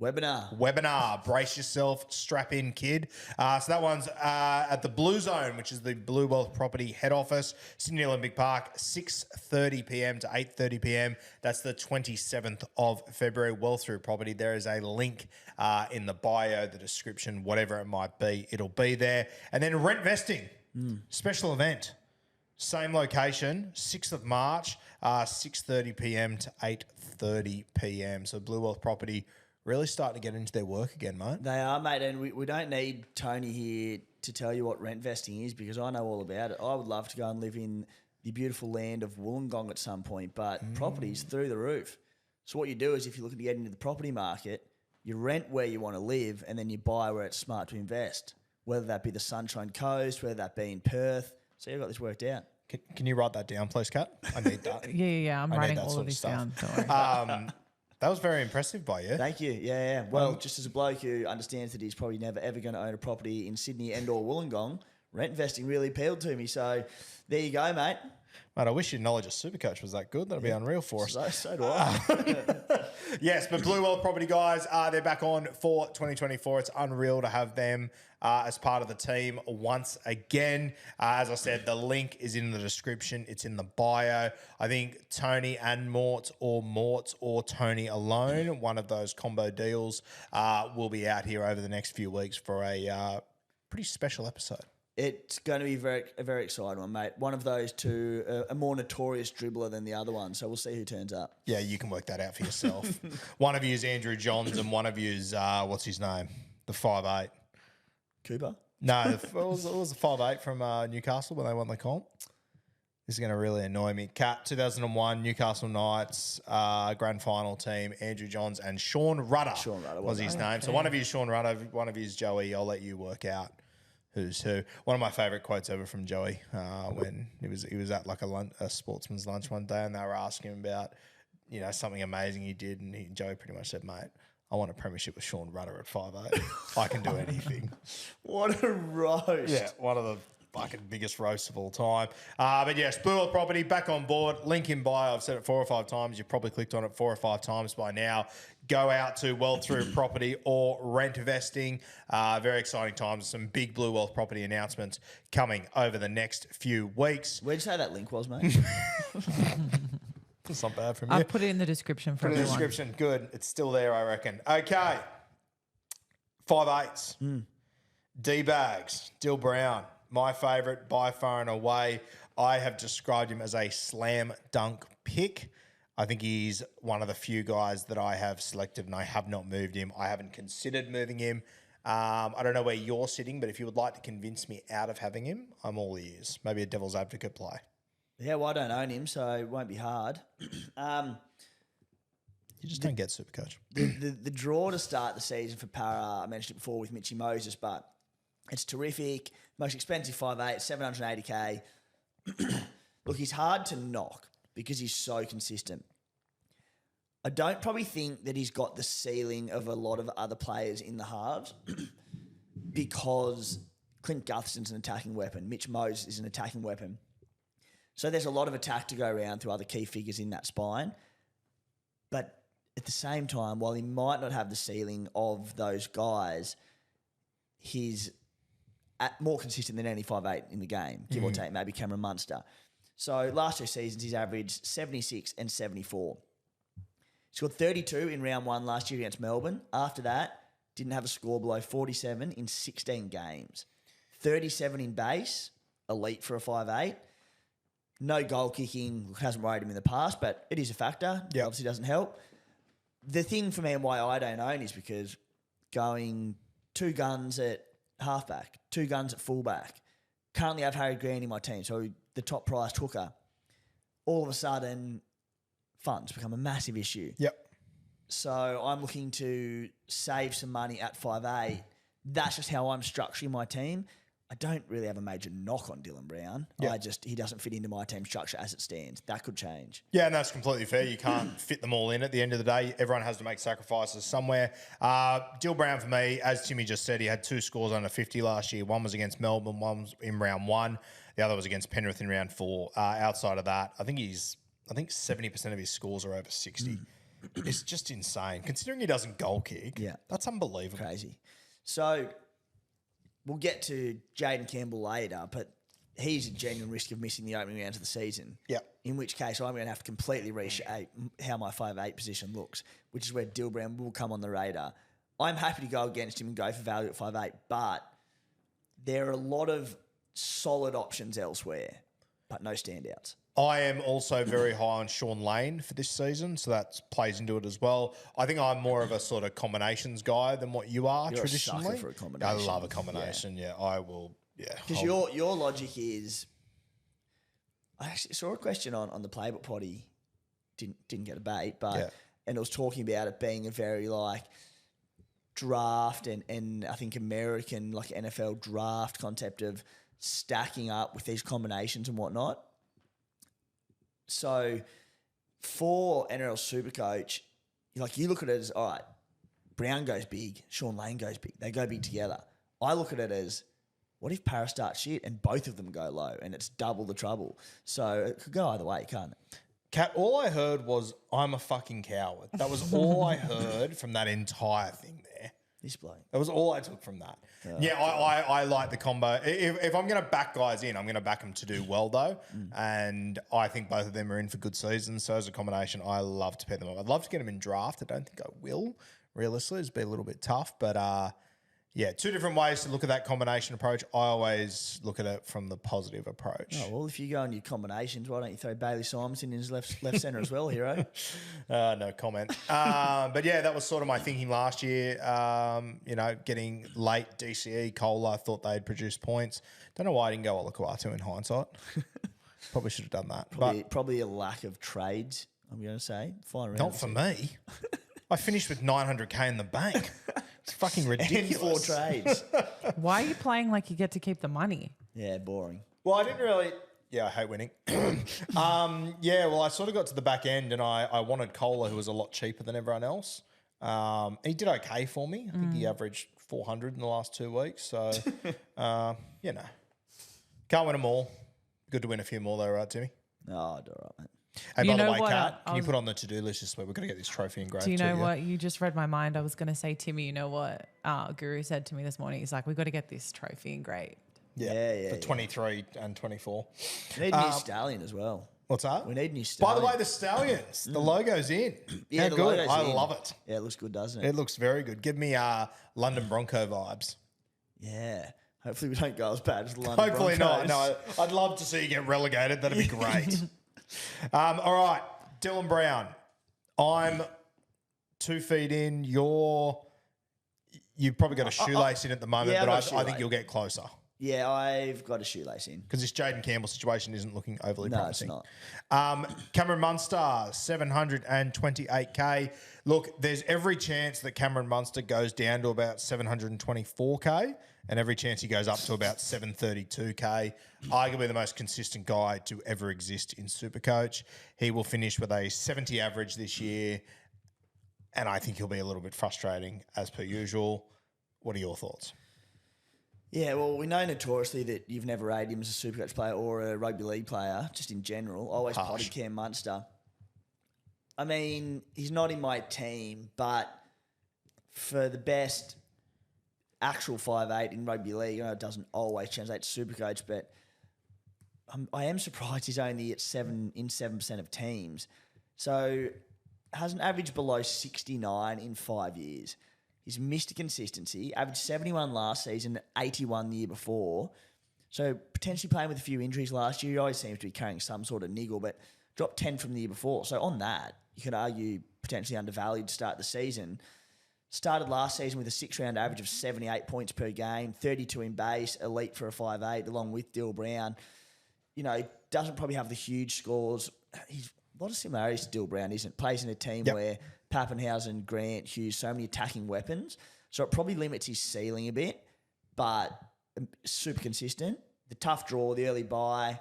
webinar. Brace yourself, strap in, kid. So that one's at the Blue Zone, which is the Bluewealth Property head office, Sydney Olympic Park, 6:30 p.m. to 8:30 p.m. That's the 27th of February. Wealth Through Property. There is a link in the bio, the description, whatever it might be. It'll be there. And then rent vesting, special event. Same location, 6th of March, 6:30 p.m. to 8:30 p.m. So Bluewealth Property really starting to get into their work again, mate. They are, mate, and we don't need Tony here to tell you what rent vesting is, because I know all about it. I would love to go and live in the beautiful land of Wollongong at some point, but property's through the roof. So what you do is, if you're looking to get into the property market, you rent where you want to live and then you buy where it's smart to invest, whether that be the Sunshine Coast, whether that be in Perth. So you've got this worked out. Can you write that down, please, Kat? I need that. Yeah. I'm writing all of this down. Don't worry. That was very impressive by you. Thank you. Yeah. Well, just as a bloke who understands that he's probably never ever going to own a property in Sydney and or Wollongong, rent investing really appealed to me. So there you go, mate. Mate, I wish your knowledge of Super Coach was that good. That'd be unreal for us. So do I. Yes, but Bluewealth Property guys, they're back on for 2024. It's unreal to have them as part of the team once again. As I said, the link is in the description. It's in the bio. I think Tony and Morts or Tony alone, one of those combo deals, will be out here over the next few weeks for a pretty special episode. It's going to be a very exciting one, mate. One of those two, a more notorious dribbler than the other one. So we'll see who turns up. Yeah, you can work that out for yourself. One of you is Andrew Johns and one of you is, what's his name? The 5'8". Cooper? No, it was the 5'8" from Newcastle when they won the comp. This is going to really annoy me. Cat, 2001, Newcastle Knights, grand final team, Andrew Johns and Shaun Rudder. Shaun Rudder was his name. So one of you is Shaun Rudder, one of you is Joey. I'll let you work out who's who. One of my favourite quotes ever from Joey when he was at like a sportsman's lunch one day and they were asking him about, something amazing he did, and Joey pretty much said, mate, I want a premiership with Shaun Rudder at 5'8". I can do anything. What a roast. Yeah, one of the fucking biggest roast of all time. But yes, Bluewealth Property back on board. Link in bio. I've said it 4 or 5 times. You've probably clicked on it 4 or 5 times by now. Go out to Wealth Through Property or Rent Investing. Very exciting times. Some big Bluewealth Property announcements coming over the next few weeks. Where'd you say that link was, mate? That's not bad from you. I'll put it in the description for Put it in the everyone. description. Good. It's still there, I reckon. Okay. 5'8". D-Bags. Dill Brown. My favourite by far and away. I have described him as a slam dunk pick. I think he's one of the few guys that I have selected and I have not moved him. I haven't considered moving him. I don't know where you're sitting, but if you would like to convince me out of having him, I'm all ears. Maybe a devil's advocate play. Yeah, well, I don't own him, so it won't be hard. You just don't get Super Coach. The draw to start the season for Para, I mentioned it before with Mitchy Moses, but it's terrific. Most expensive 5'8", 780K. Look, he's hard to knock because he's so consistent. I don't probably think that he's got the ceiling of a lot of other players in the halves because Clint Gutherson's an attacking weapon. Mitch Moses is an attacking weapon. So there's a lot of attack to go around through other key figures in that spine. But at the same time, while he might not have the ceiling of those guys, he's more consistent than any 5'8" in the game, give or take, maybe Cameron Munster. So last 2 seasons, he's averaged 76 and 74. He scored 32 in round 1 last year against Melbourne. After that, didn't have a score below 47 in 16 games. 37 in base, elite for a 5'8". No goal kicking, hasn't worried him in the past, but it is a factor. Yep. Obviously doesn't help. The thing for me and why I don't own is because going 2 guns at halfback, 2 guns at fullback. Currently I have Harry Grant in my team, so the top price hooker. All of a sudden, funds become a massive issue. Yep. So I'm looking to save some money at 5'8". That's just how I'm structuring my team. I don't really have a major knock on Dylan Brown. Yep. He doesn't fit into my team structure as it stands. That could change. Yeah, and that's completely fair. You can't fit them all in at the end of the day. Everyone has to make sacrifices somewhere. Dill Brown, for me, as Timmy just said, he had 2 scores under 50 last year. One was against Melbourne, one was in round 1. The other was against Penrith in round 4. Outside of that, I think 70% of his scores are over 60. It's just insane. Considering he doesn't goal kick, that's unbelievable. Crazy. So we'll get to Jayden Campbell later, but he's a genuine risk of missing the opening rounds of the season. Yep. In which case, I'm going to have to completely reshape how my 5'8" position looks, which is where Dill Brown will come on the radar. I'm happy to go against him and go for value at 5'8", but there are a lot of solid options elsewhere, but no standouts. I am also very high on Shaun Lane for this season, so that plays into it as well. I think I'm more of a sort of combinations guy than what you are. You're traditionally. a sucker for a combination. I love a combination. Yeah, I will. Yeah, because your logic is. I actually saw a question on the Playbook potty, didn't get a bait, but and it was talking about it being a very like draft and I think American like NFL draft concept of stacking up with these combinations and whatnot. So for NRL Super Coach, you look at it as, all right, Brown goes big, Shaun Lane goes big. They go big together. I look at it as, what if Para starts shit and both of them go low and it's double the trouble? So it could go either way, can't it? Kat, all I heard was, I'm a fucking coward. That was all I heard from that entire thing there. This bloke. That was all I took from that. I like the combo. If I'm going to back guys in, I'm going to back them to do well, though. And I think both of them are in for good seasons. So as a combination, I love to pair them up. I'd love to get them in draft. I don't think I will, realistically. It's been a little bit tough. But, 2 different ways to look at that combination approach. I always look at it from the positive approach. Oh, well, if you go on your combinations, why don't you throw Bailey Simons in his left centre as well, hero? No comment. But that was sort of my thinking last year. Getting late DCE, Cola, I thought they'd produce points. Don't know why I didn't go Olakuatu in hindsight. Probably should have done that. Probably a lack of trades, I'm going to say. Not for me. I finished with 900K in the bank. It's fucking ridiculous. 4 trades. Why are you playing like you get to keep the money? Yeah, boring. Well, I didn't really... Yeah, I hate winning. I sort of got to the back end and I wanted Cola, who was a lot cheaper than everyone else. He did okay for me. I think he averaged 400 in the last 2 weeks. So, Can't win them all. Good to win a few more though, right, Timmy? Oh, all right, mate. Hey, You by the know way, what, Kat, I can you was- put on the to-do list this week? We've got to get this trophy engraved. Do you know too, what? You just read my mind. I was going to say, Timmy, you know what Guru said to me this morning? He's like, we've got to get this trophy engraved. Yeah, for 23 and 24. We need a new stallion as well. What's that? We need a new By stallion. the way, the Stallions, the logo's in. Yeah, How the good. logo's I in. love it. Yeah, it looks good, doesn't it? It looks very good. Give me London Bronco vibes. Yeah. Hopefully we don't go as bad as the London Hopefully not. Broncos. No, I'd love to see you get relegated. That'd be great. All right, Dylan Brown. I'm 2 feet in. You've probably got a shoelace in at the moment, yeah, I've got a but I think shoelace. you'll get closer Yeah, I've got a shoelace in. because this Jayden Campbell situation isn't looking overly No, promising. it's not. Cameron Munster, 728K. Look, there's every chance that Cameron Munster goes down to about 724K and every chance he goes up to about 732K. Arguably the most consistent guy to ever exist in Super Coach. He will finish with a 70 average this year and I think he'll be a little bit frustrating as per usual. What are your thoughts? Yeah, well, we know notoriously that you've never rated him as a Supercoach player or a rugby league player, just in general. Always potted Cam Munster. I mean, he's not in my team, but for the best actual 5'8" in rugby league, I know it doesn't always translate to Supercoach, but I am surprised he's only at 7% of teams. So has an average below 69 in 5 years. He's missed consistency, averaged 71 last season, 81 the year before. So potentially playing with a few injuries last year. He always seems to be carrying some sort of niggle, but dropped 10 from the year before. So on that, you could argue potentially undervalued to start the season. Started last season with a 6-round average of 78 points per game, 32 in base, elite for a 5'8", along with Dill Brown. You know, doesn't probably have the huge scores. He's a lot of similarities to Dill Brown, isn't it? Plays in a team where Pappenhausen, Grant, Hughes, so many attacking weapons. So it probably limits his ceiling a bit, but super consistent. The tough draw, the early buy.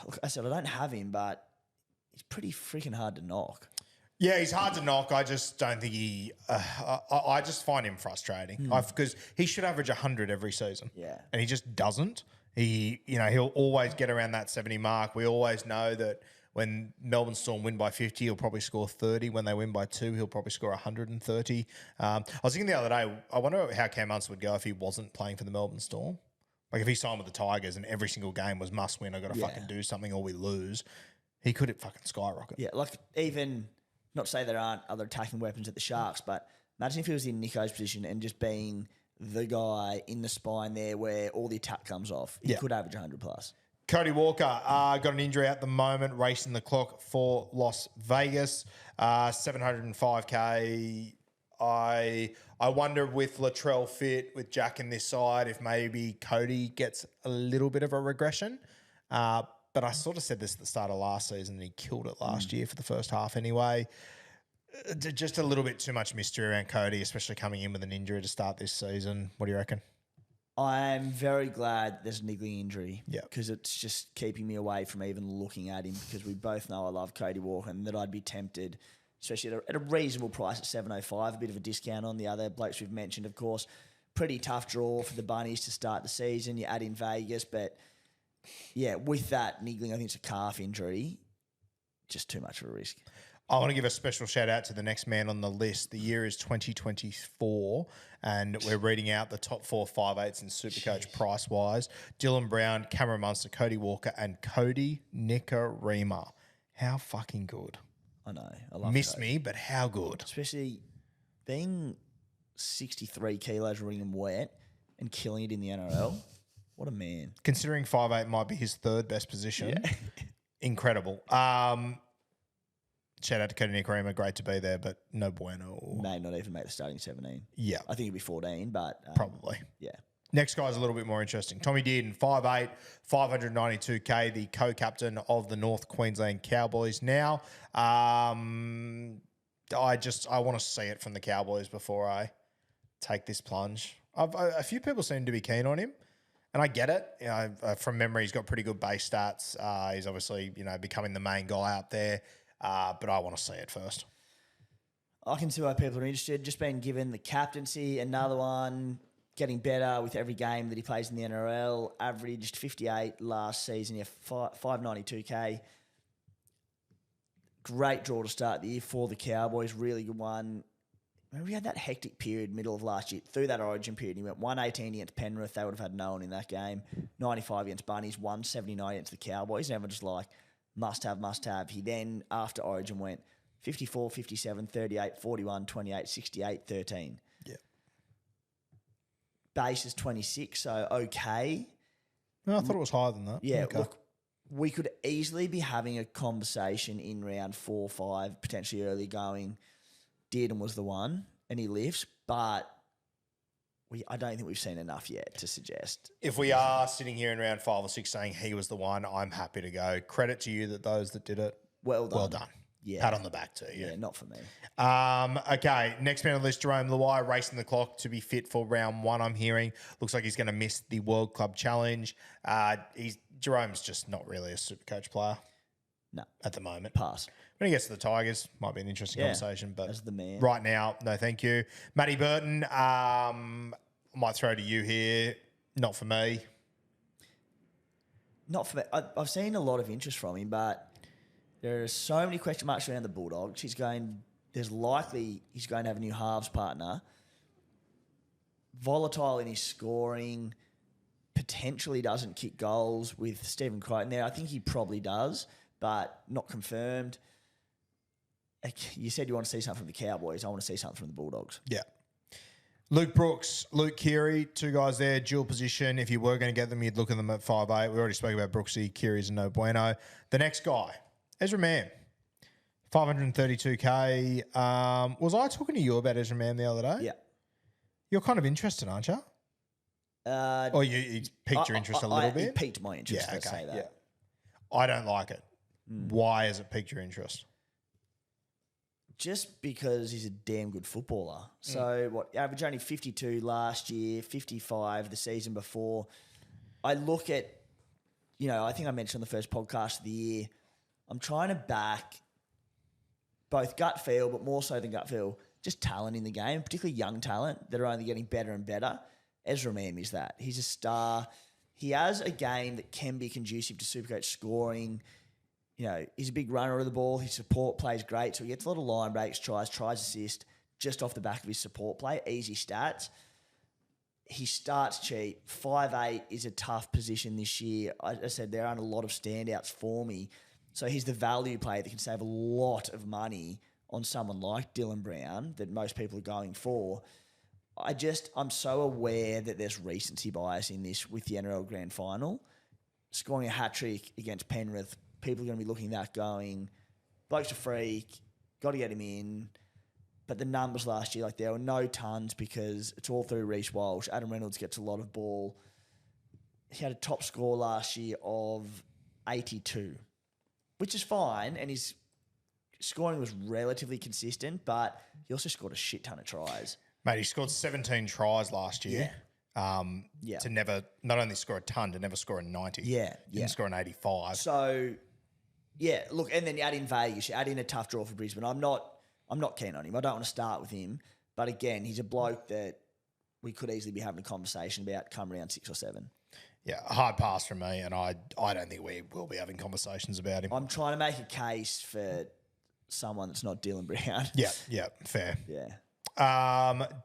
Look, I said I don't have him, but he's pretty freaking hard to knock. Yeah, he's hard to knock. I just don't think he. I just find him frustrating because he should average 100 every season. Yeah, and he just doesn't. He'll always get around that 70 mark. We always know that when Melbourne Storm win by 50, he'll probably score 30. When they win by 2, he'll probably score 130. I was thinking the other day, I wonder how Cam Munster would go if he wasn't playing for the Melbourne Storm. Like if he signed with the Tigers and every single game was must win, I got to fucking do something or we lose. He could fucking skyrocket. Yeah, like even, not to say there aren't other attacking weapons at the Sharks, but imagine if he was in Nico's position and just being the guy in the spine there where all the attack comes off. He could average 100 plus. Cody Walker got an injury at the moment, racing the clock for Las Vegas. 705K. I wonder with Latrell fit, with Jack in this side, if maybe Cody gets a little bit of a regression. But I sort of said this at the start of last season and he killed it last year for the first half anyway. Just a little bit too much mystery around Cody, especially coming in with an injury to start this season. What do you reckon? I'm very glad there's a niggling injury Yeah. because it's just keeping me away from even looking at him because we both know I love Cody Walker and that I'd be tempted, especially at a reasonable price at 705, a bit of a discount on the other blokes we've mentioned, of course. Pretty tough draw for the Bunnies to start the season. You add in Vegas, but yeah, with that niggling, I think it's a calf injury, just too much of a risk. I want to give a special shout out to the next man on the list. The year is 2024, and we're reading out the top 4 5'8s in Supercoach price-wise. Dylan Brown, Cameron Munster, Cody Walker, and Cody Nikorima. How fucking good. I know. I love Miss Cody. me, but how good. Especially being 63 kilos wring and wet and killing it in the NRL. What a man. Considering 5'8 might be his third best position. Incredible. Shout out to Cody Nikorima. Great to be there, but no bueno. May not even make the starting 17. Yeah, I think it'd be 14, but... probably. Yeah. Next guy's a little bit more interesting. Tommy Dearden, 5'8", 592K, the co-captain of the North Queensland Cowboys. Now, I want to see it from the Cowboys before I take this plunge. A few people seem to be keen on him, and I get it. You know, from memory, he's got pretty good base stats. He's obviously, becoming the main guy out there, but I want to see it first. I can see why people are interested. Just been given the captaincy, another one getting better with every game that he plays in the NRL. Averaged 58 last season, 592k. Great draw to start the year for the Cowboys. Really good one. Remember, we had that hectic period middle of last year. Through that origin period, he went 118 against Penrith. They would have had no one in that game. 95 against Bunnies. 179 against the Cowboys. And everyone just like, must have. He then, after origin, went 54, 57, 38, 41, 28, 68, 13. Yeah. Base is 26, so okay. No, I thought it was higher than that. Yeah, Okay. look, we could easily be having a conversation in round 4, 5, potentially early going, Dearden was the one, and he lifts, but I don't think we've seen enough yet to suggest. If we are sitting here in round 5 or 6 saying he was the one, I'm happy to go. Credit to you that those that did it, Well done. well done. Yeah. Pat on the back too. Yeah, not for me. Okay, next man on the list, Jerome Luai, racing the clock to be fit for round 1, I'm hearing. Looks like he's going to miss the World Club Challenge. Jerome's just not really a super coach player. No. At the moment. Pass. When he gets to the Tigers, might be an interesting conversation. But as the man. Right now, no thank you. Matty Burton, might throw to you here. Not for me. Not for me. I've seen a lot of interest from him, but there are so many question marks around the Bulldogs. There's likely he's going to have a new halves partner. Volatile in his scoring. Potentially doesn't kick goals with Stephen Crichton there. I think he probably does, but not confirmed. You said you want to see something from the Cowboys. I want to see something from the Bulldogs. Yeah. Luke Brooks, Luke Keary, 2 guys there, dual position. If you were going to get them, you'd look at them at 5'8". We already spoke about Brooksy. Keary's a no bueno. The next guy, Ezra Mann, 532k. Was I talking to you about Ezra Mann the other day? Yeah. You're kind of interested, aren't you? Or you piqued your interest a little bit? It piqued my interest, Yeah, let's say that. yeah. I don't like it. Why has it piqued your interest? Just because he's a damn good footballer. So, average only 52 last year, 55 the season before. I look at, I think I mentioned on the first podcast of the year, I'm trying to back both gut feel, but more so than gut feel, just talent in the game, particularly young talent that are only getting better and better. Ezra Mann is that. He's a star. He has a game that can be conducive to Supercoach scoring. He's a big runner of the ball. His support plays great, so he gets a lot of line breaks, tries, assist, just off the back of his support play. Easy stats. He starts cheap. 5'8" is a tough position this year. I said there aren't a lot of standouts for me. So he's the value player that can save a lot of money on someone like Dylan Brown that most people are going for. I'm so aware that there's recency bias in this with the NRL Grand Final. Scoring a hat-trick against Penrith, people are going to be looking at that going, bloke's a freak, got to get him in. But the numbers last year, there were no tons because it's all through Reece Walsh. Adam Reynolds gets a lot of ball. He had a top score last year of 82, which is fine, and his scoring was relatively consistent, but he also scored a shit ton of tries. Mate, he scored 17 tries last year. Yeah. To never, not only score a ton, to never score a 90. Yeah. Didn't score an 85. So, yeah, look, and then you add in Vegas, you add in a tough draw for Brisbane. I'm not keen on him. I don't want to start with him. But again, he's a bloke that we could easily be having a conversation about come round 6 or 7. Yeah, a hard pass from me, and I don't think we will be having conversations about him. I'm trying to make a case for someone that's not Dylan Brown. Yeah, fair. Yeah.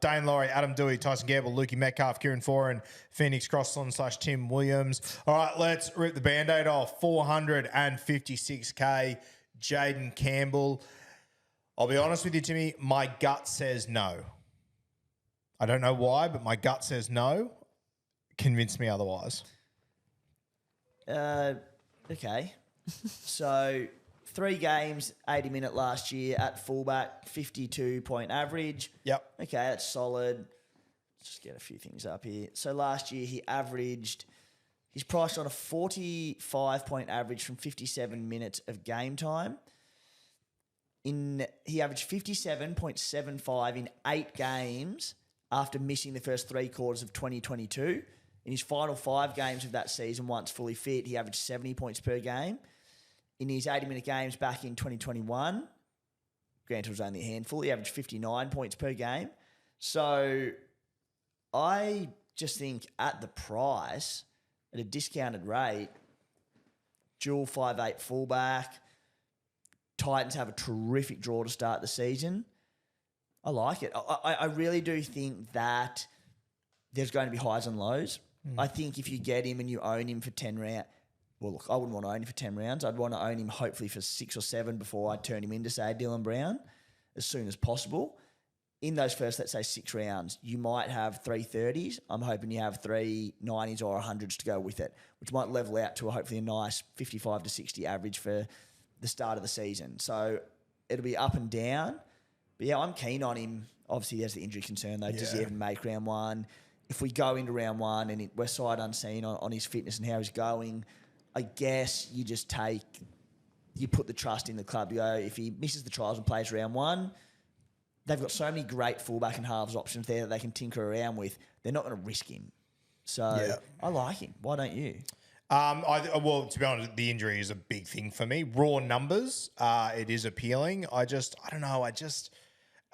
Dane Laurie, Adam Dewey, Tyson Gamble, Lukey Metcalf, Kieran Foran, Phoenix Crossland / Tim Williams. All right, let's rip the Band-Aid off. 456k, Jayden Campbell. I'll be honest with you, Timmy, my gut says no. I don't know why, but my gut says no. Convince me otherwise. Okay. So 3 games, 80-minute last year at fullback, 52-point average. Yep. Okay, that's solid. Let's just get a few things up here. So last year he's priced on a 45-point average from 57 minutes of game time. He averaged 57.75 in 8 games after missing the first 3 quarters of 2022. In his final 5 games of that season, once fully fit, he averaged 70 points per game. In his 80-minute games back in 2021, granted it was only a handful, he averaged 59 points per game. So I just think at the price, at a discounted rate, dual 5'8" fullback, Titans have a terrific draw to start the season. I like it. I really do think that there's going to be highs and lows. I think if you get him and you own him for 10 rounds, well, look, I wouldn't want to own him for 10 rounds. I'd want to own him hopefully for 6 or 7 before I turn him into, say, Dylan Brown as soon as possible. In those first, let's say, 6 rounds, you might have 3 30s. I'm hoping you have 3 90s or 100s to go with it, which might level out to hopefully a nice 55 to 60 average for the start of the season. So it'll be up and down. But yeah, I'm keen on him. Obviously, there's the injury concern, though. Does he even make round 1? If we go into round 1 and we're sight unseen on his fitness and how he's going, I guess you just put the trust in the club to go, if he misses the trials and plays round 1, they've got so many great fullback and halves options there that they can tinker around with. They're not going to risk him. So I like him. Why don't you? Well, to be honest, the injury is a big thing for me. Raw numbers, it is appealing. I don't know.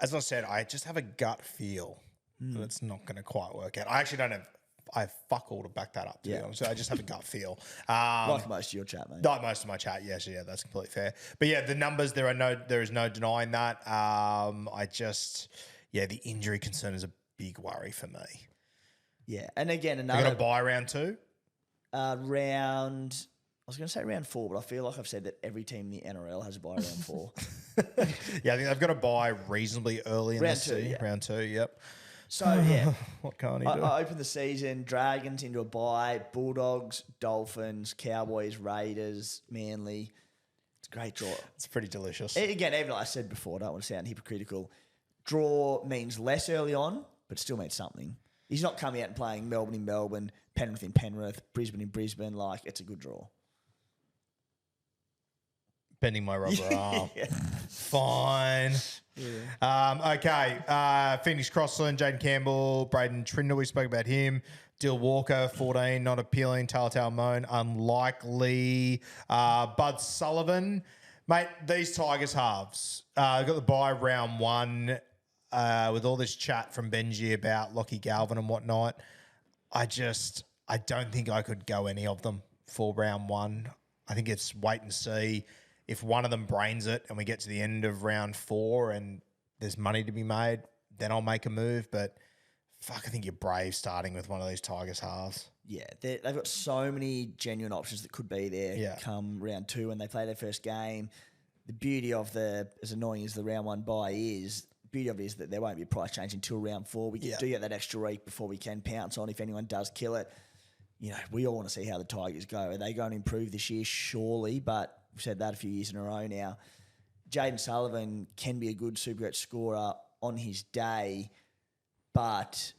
As I said, I just have a gut feel that it's not going to quite work out. I actually don't have. I have fuck all to back that up. To be honest, so I just have a gut feel. Like most of your chat, mate. Like most of my chat, yes, yeah, that's completely fair. But yeah, the numbers there is no denying that. The injury concern is a big worry for me. Yeah, and again, You're going to buy round 2. I was going to say round 4, but I feel like I've said that every team in the NRL has a buy round 4. Yeah, I think they've got to buy reasonably early in round the 2, season. yeah. Round 2, yep. So, yeah. What can't he do? I opened the season, Dragons into a bye, Bulldogs, Dolphins, Cowboys, Raiders, Manly. It's a great draw. It's pretty delicious. Again, even like I said before, I don't want to sound hypocritical. Draw means less early on, but still means something. He's not coming out and playing Melbourne in Melbourne, Penrith in Penrith, Brisbane in Brisbane. Like, it's a good draw. Bending my rubber arm. Fine. Yeah. Okay. Phoenix Crossland, Jayden Campbell, Braden Trindle, we spoke about him. Dill Walker, 14, not appealing. Talatau Moan, unlikely. Bud Sullivan. Mate, these Tigers halves. Got the bye round 1 with all this chat from Benji about Lockie Galvin and whatnot. I don't think I could go any of them for round 1. I think it's wait and see. If one of them brains it and we get to the end of round 4 and there's money to be made, then I'll make a move. But fuck, I think you're brave starting with one of these Tigers halves. Yeah, they've got so many genuine options that could be there come round 2 when they play their first game. The beauty of as annoying as the round 1 bye is, the beauty of it is that there won't be a price change until round 4. We do get that extra week before we can pounce on if anyone does kill it. You know, we all want to see how the Tigers go. Are they going to improve this year? Surely, but we've said that a few years in a row now. Jayden Sullivan can be a good Supercoach scorer on his day, but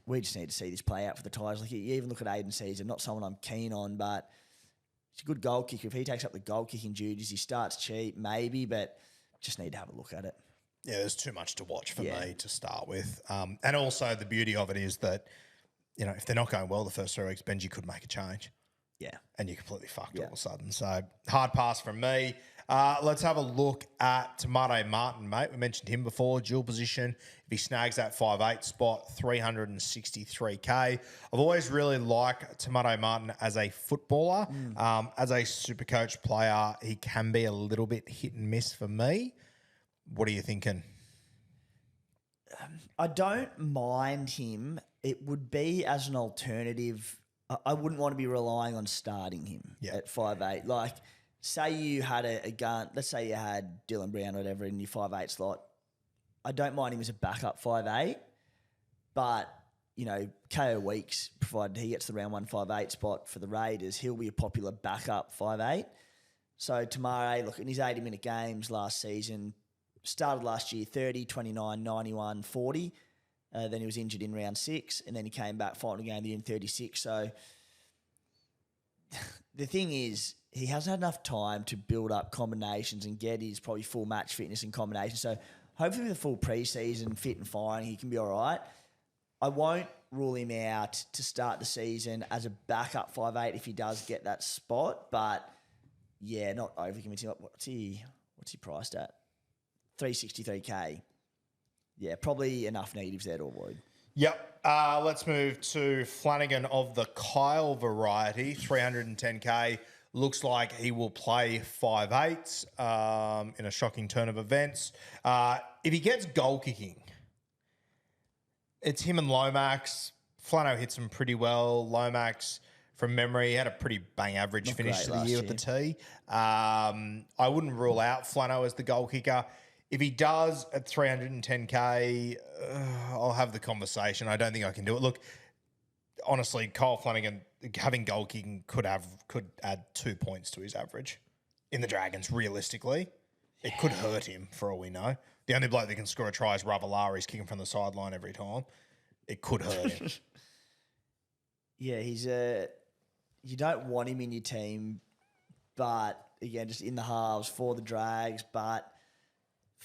we just need to see this play out for the Tigers. Like, you even look at Aiden Caesar, not someone I'm keen on, but he's a good goal kicker. If he takes up the goal kicking duties, he starts cheap, maybe, but just need to have a look at it. Yeah, there's too much to watch for me to start with. And also the beauty of it is that, you know, if they're not going well the first 3 weeks, Benji could make a change. Yeah. And you're completely fucked all of a sudden. So hard pass from me. Let's have a look at Tomato Martin, mate. We mentioned him before, dual position. If he snags that 5'8" spot, 363K. I've always really liked Tomato Martin as a footballer. As a Supercoach player, he can be a little bit hit and miss for me. What are you thinking? I don't mind him. It would be as an alternative. I wouldn't want to be relying on starting him at 5'8". Like, say you had a gun, let's say you had Dylan Brown or whatever in your 5'8" slot. I don't mind him as a backup 5'8", but, you know, KO Weeks, provided he gets the round 1 5'8" spot for the Raiders, he'll be a popular backup 5'8". So Tamare, look, in his 80-minute games last season, started last year 30, 29, 91, 40. Then he was injured in round 6, and then he came back final game in 36. So the thing is, he hasn't had enough time to build up combinations and get his probably full match fitness and combination. So hopefully with a full preseason, fit and firing, he can be all right. I won't rule him out to start the season as a backup 5'8" if he does get that spot. But yeah, not overly convincing. What's he priced at? 363K. Yeah, probably enough negatives there to avoid. Yep. Let's move to Flanagan of the Kyle variety, 310K. Looks like he will play 5'8" in a shocking turn of events. If he gets goal kicking, it's him and Lomax. Flano hits him pretty well. Lomax, from memory, had a pretty bang average finish to the year with the tee. I wouldn't rule out Flano as the goal kicker. If he does at 310K, I'll have the conversation. I don't think I can do it. Look, honestly, Kyle Flanagan having goal kicking could add 2 points to his average in the Dragons. Realistically, it could hurt him for all we know. The only bloke that can score a try is Ravalawa. He's kicking from the sideline every time. It could hurt him. Yeah, you don't want him in your team, but again, just in the halves for the Drags. But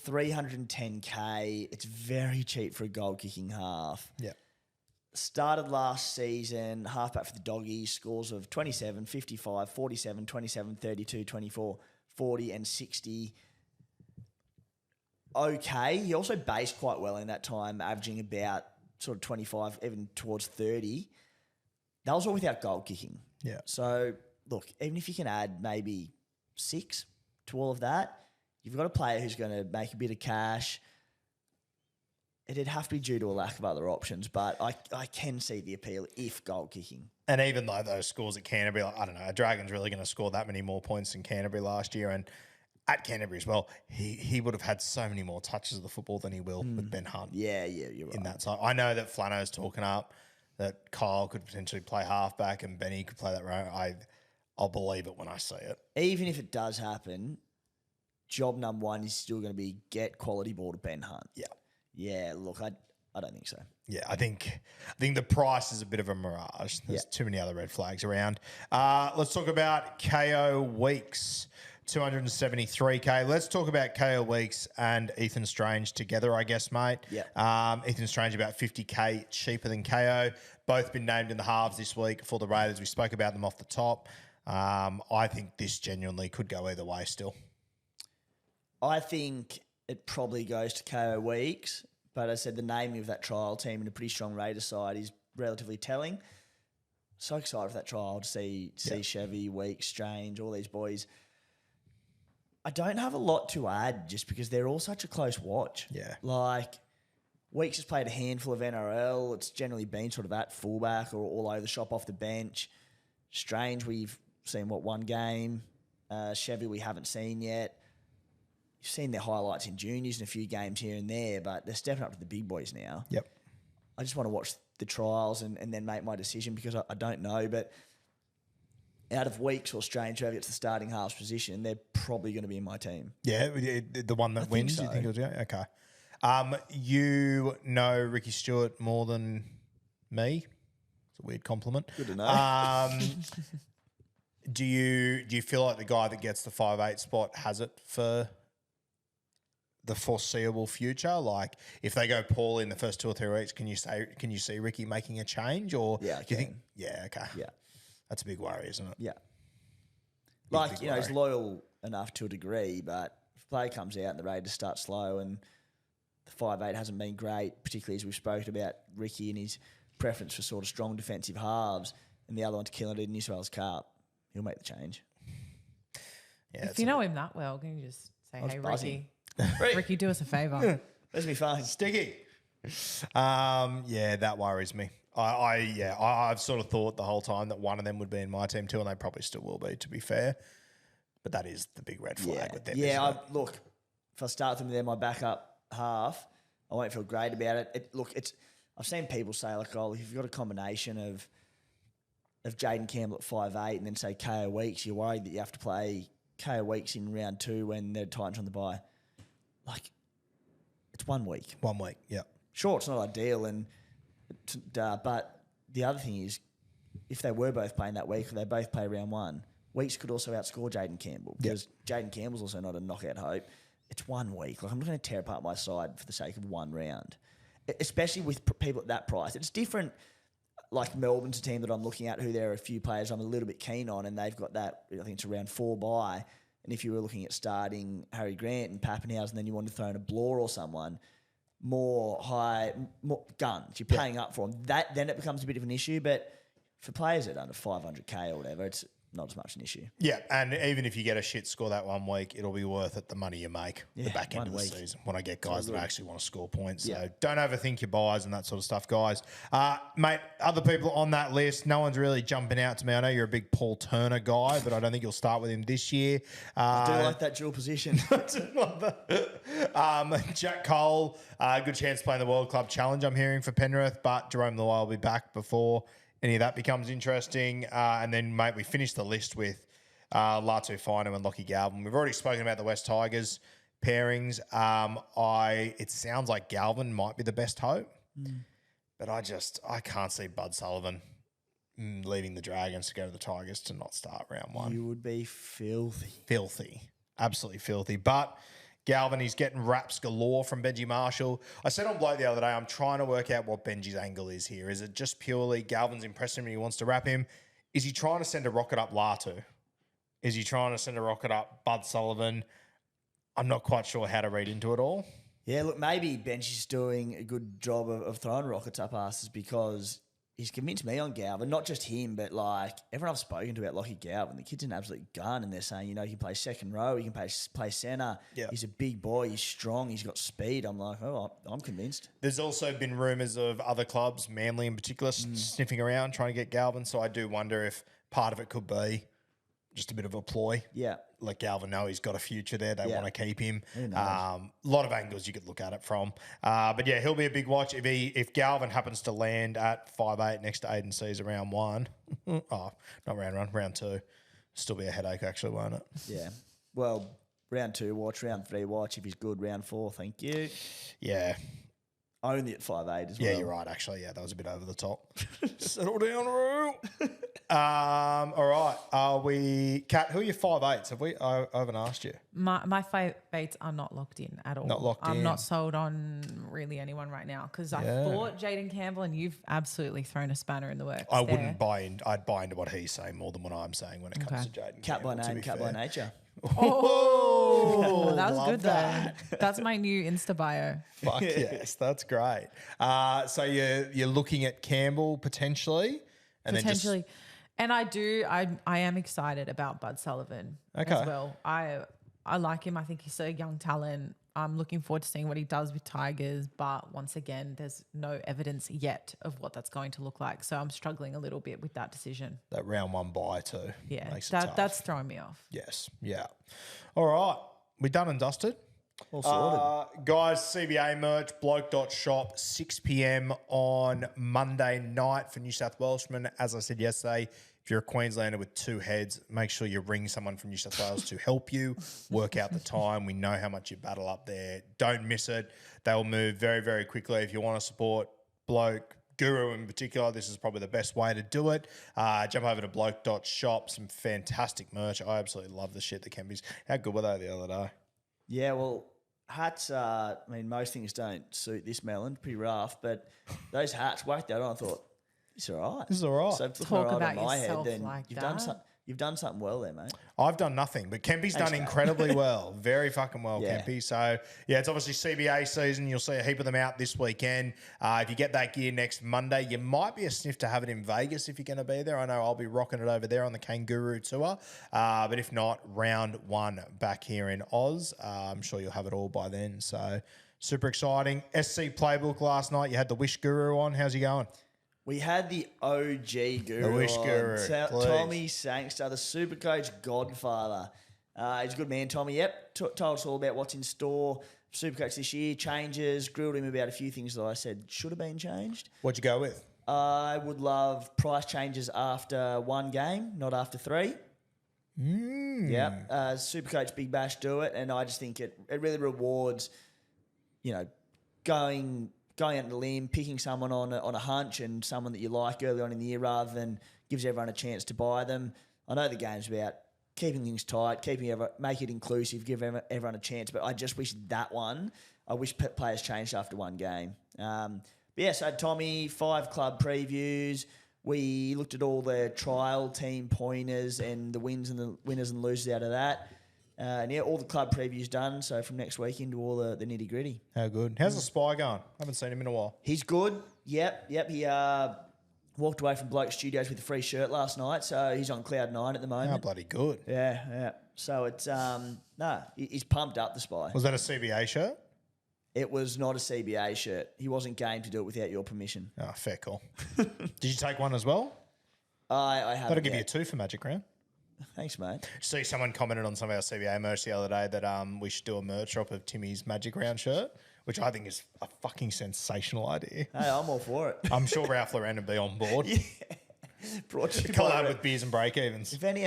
310K, it's very cheap for a goal kicking half. Yeah. Started last season, halfback for the Doggies, scores of 27, 55, 47, 27, 32, 24, 40 and 60. Okay. He also based quite well in that time, averaging about sort of 25, even towards 30. That was all without goal kicking. Yeah. So, look, even if you can add maybe 6 to all of that, you've got a player who's going to make a bit of cash. It'd have to be due to a lack of other options, but I can see the appeal if goal kicking. And even though those scores at Canterbury, I don't know, a Dragon's really going to score that many more points than Canterbury last year. And at Canterbury as well, he would have had so many more touches of the football than he will with Ben Hunt. Yeah, you're right. In that side. I know that Flano's talking up that Kyle could potentially play halfback and Benny could play that role. I'll believe it when I see it. Even if it does happen, job number one is still going to be get quality ball to Ben Hunt. Yeah. Yeah, look, I don't think so. Yeah, I think the price is a bit of a mirage. There's too many other red flags around. Let's talk about KO Weeks, 273K. Let's talk about KO Weeks and Ethan Strange together, I guess, mate. Yeah. Ethan Strange about 50K cheaper than KO. Both been named in the halves this week for the Raiders. We spoke about them off the top. I think this genuinely could go either way still. I think it probably goes to KO Weeks, but as I said, the naming of that trial team in a pretty strong Raiders side is relatively telling. So excited for that trial to see Chevy, Weeks, Strange, all these boys. I don't have a lot to add just because they're all such a close watch. Yeah. Like, Weeks has played a handful of NRL. It's generally been sort of at fullback or all over the shop off the bench. Strange, we've seen, one game. Chevy, we haven't seen yet. You've seen their highlights in juniors and a few games here and there, but they're stepping up to the big boys now. Yep. I just want to watch the trials and then make my decision because I don't know. But out of Weeks or Strange, whoever gets the starting halves position, they're probably going to be in my team. Yeah, the one that wins, so. You think it was, yeah? Okay. You know Ricky Stewart more than me. It's a weird compliment. Good to know. Do you feel like the guy that gets the 5'8" spot has it for the foreseeable future? Like, if they go poorly in the first 2 or 3 weeks, can you see Ricky making a change? Or Yeah, I do you think? can. Yeah, okay. Yeah. That's a big worry, isn't it? Yeah. Big He's worry. loyal enough to a degree, but if play comes out and the Raiders start slow and the 5'8" hasn't been great, particularly as we've spoken about Ricky and his preference for sort of strong defensive halves, and the other one to kill it in New South Wales Cup, he'll make the change. Yeah, If you know him that well, can you just say, was hey, buzzing. Ricky, do us a favour? Where's my phone? Sticky. Yeah, that worries me. I've sort of thought the whole time that one of them would be in my team too, and they probably still will be, to be fair. But that is the big red flag with them. Yeah, look, if I start them, they're my backup half. I won't feel great about it. I've seen people say, like, oh, if you've got a combination of Jayden Campbell at 5'8" and then say KO Weeks, you're worried that you have to play KO Weeks in round 2 when the Titans on the bye. Like, it's 1 week. 1 week, yeah. Sure, it's not ideal, but the other thing is, if they were both playing that week or they both play round 1, Weeks could also outscore Jayden Campbell because Jayden Campbell's also not a knockout hope. It's 1 week. Like, I'm not going to tear apart my side for the sake of 1 round, especially with people at that price. It's different. Like, Melbourne's a team that I'm looking at who there are a few players I'm a little bit keen on, and they've got that, I think it's around 4 bye. And if you were looking at starting Harry Grant and Pappenhausen, then you wanted to throw in a Bloor or someone, more guns. You're paying up for them. Then it becomes a bit of an issue. But for players that are under 500K or whatever, it's not as much an issue. Yeah, and even if you get a shit score that 1 week, it'll be worth it, the money you make the back end of the season when I get guys that actually want to score points. So don't overthink your buys and that sort of stuff, guys. Mate, other people on that list, no one's really jumping out to me. I know you're a big Paul Turner guy, but I don't think you'll start with him this year. I do like that dual position. Jack Cole, good chance playing the World Club Challenge, I'm hearing, for Penrith, but Jerome Luai will be back before any of that becomes interesting. And then, mate, we finished the list with Latu Fino and Lockie Galvin. We've already spoken about the West Tigers pairings. It sounds like Galvin might be the best hope, but I can't see Bud Sullivan leaving the Dragons to go to the Tigers to not start round 1. You would be filthy. Filthy. Absolutely filthy. But Galvin, he's getting raps galore from Benji Marshall. I said on Bloke the other day, I'm trying to work out what Benji's angle is here. Is it just purely Galvin's impressed him and he wants to rap him? Is he trying to send a rocket up Latu? Is he trying to send a rocket up Bud Sullivan? I'm not quite sure how to read into it all. Yeah, look, maybe Benji's doing a good job of throwing rockets up asses because he's convinced me on Galvin, not just him, but like everyone I've spoken to about Lockie Galvin. The kid's an absolute gun, and they're saying, he can play second row, he can play centre. Yep. He's a big boy, he's strong, he's got speed. I'm like, I'm convinced. There's also been rumours of other clubs, Manly in particular, sniffing around trying to get Galvin. So I do wonder if part of it could be just a bit of a ploy. Yeah. Let Galvin know he's got a future there. They want to keep him. A Lot of angles you could look at it from. But yeah, he'll be a big watch. If Galvin happens to land at 5'8" next to Aiden Seas round 1, not round 1, round 2, still be a headache actually, won't it? Yeah. Well, round 2 watch, round 3 watch. If he's good, round 4, thank you. Yeah. Only at 5'8" as well. Yeah, you're right, actually. Yeah, that was a bit over the top. Settle down, Roo. All right. Kat, who are your 5'8"s? I haven't asked you. My 5'8" are not locked in at all. Not locked in. I'm not sold on really anyone right now because I thought Jayden Campbell, and you've absolutely thrown a spanner in the works. I wouldn't buy in. I'd buy into what he's saying more than what I'm saying when it comes to Jayden Cat by Campbell, name, cat by nature. Oh, that was good that. though. That's my new Insta bio. Fuck yes, that's great. So you're looking at Campbell potentially, and Potentially. And I am excited about Bud Sullivan as well. I like him. I think he's a young talent. I'm looking forward to seeing what he does with Tigers. But once again, there's no evidence yet of what that's going to look like. So I'm struggling a little bit with that decision. that round 1 buy too. Yeah, makes it tough. that's throwing me off. Yes, yeah. All right, we done and dusted. All sorted. Guys, CBA merch, bloke.shop, 6 p.m. on Monday night for New South Welshmen. As I said yesterday, if you're a Queenslander with 2 heads, make sure you ring someone from New South Wales to help you work out the time. We know how much you battle up there. Don't miss it. They'll move very, very quickly. If you want to support Bloke, Guru in particular, this is probably the best way to do it. Jump over to bloke.shop, some fantastic merch. I absolutely love the shit that Kempy's. How good were they the other day? Yeah, well, hats, most things don't suit this melon, pretty rough, but those hats whacked out on, I thought, it's all right. This is all right. So if Talk looking right about on my head, yourself then like you've done something well there, mate. I've done nothing, but Kempy's done mate. incredibly well. Very fucking well, Yeah. Kempy. So, yeah, it's obviously CBA season. You'll see a heap of them out this weekend. If you get that gear next Monday, you might be a sniff to have it in Vegas if you're going to be there. I know I'll be rocking it over there on the Kangaroo Tour. But if not, round 1 back here in Oz. I'm sure you'll have it all by then. So, super exciting. SC Playbook last night. You had the Wish Guru on. How's he going? We had the OG Guru. The Wish on. Guru, please. Tommy Sangster, the Super Coach godfather. He's a good man, Tommy. Yep, told us all about what's in store. Super Coach this year, changes, grilled him about a few things that I said should have been changed. What'd you go with? I would love price changes after 1 game, not after 3. Yeah, Super Coach Big Bash do it, and I just think it really rewards, going out on the limb, picking someone on a hunch and someone that you like early on in the year rather than gives everyone a chance to buy them. I know the game's about keeping things tight, make it inclusive, give everyone a chance, but I just wish I wish players changed after 1 game. But yeah, so Tommy, 5 club previews. We looked at all the trial team pointers and the winners and losers out of that. And yeah, all the club previews done. So from next week into all the nitty gritty. How good? How's the spy going? Haven't seen him in a while. He's good. Yep. He walked away from Bloke Studios with a free shirt last night. So he's on cloud 9 at the moment. How bloody good. Yeah. So it's, he's pumped up, the spy. Was that a CBA shirt? It was not a CBA shirt. He wasn't game to do it without your permission. Oh, fair call. Did you take one as well? I haven't. That'll give you a yet. 2 for Magic Round. Thanks, mate. See, someone commented on some of our CBA merch the other day that we should do a merch drop of Timmy's Magic Round shirt, which I think is a fucking sensational idea. Hey, I'm all for it. I'm sure Ralph Lauren would be on board. Brought to you by Collab with beers and break evens. If any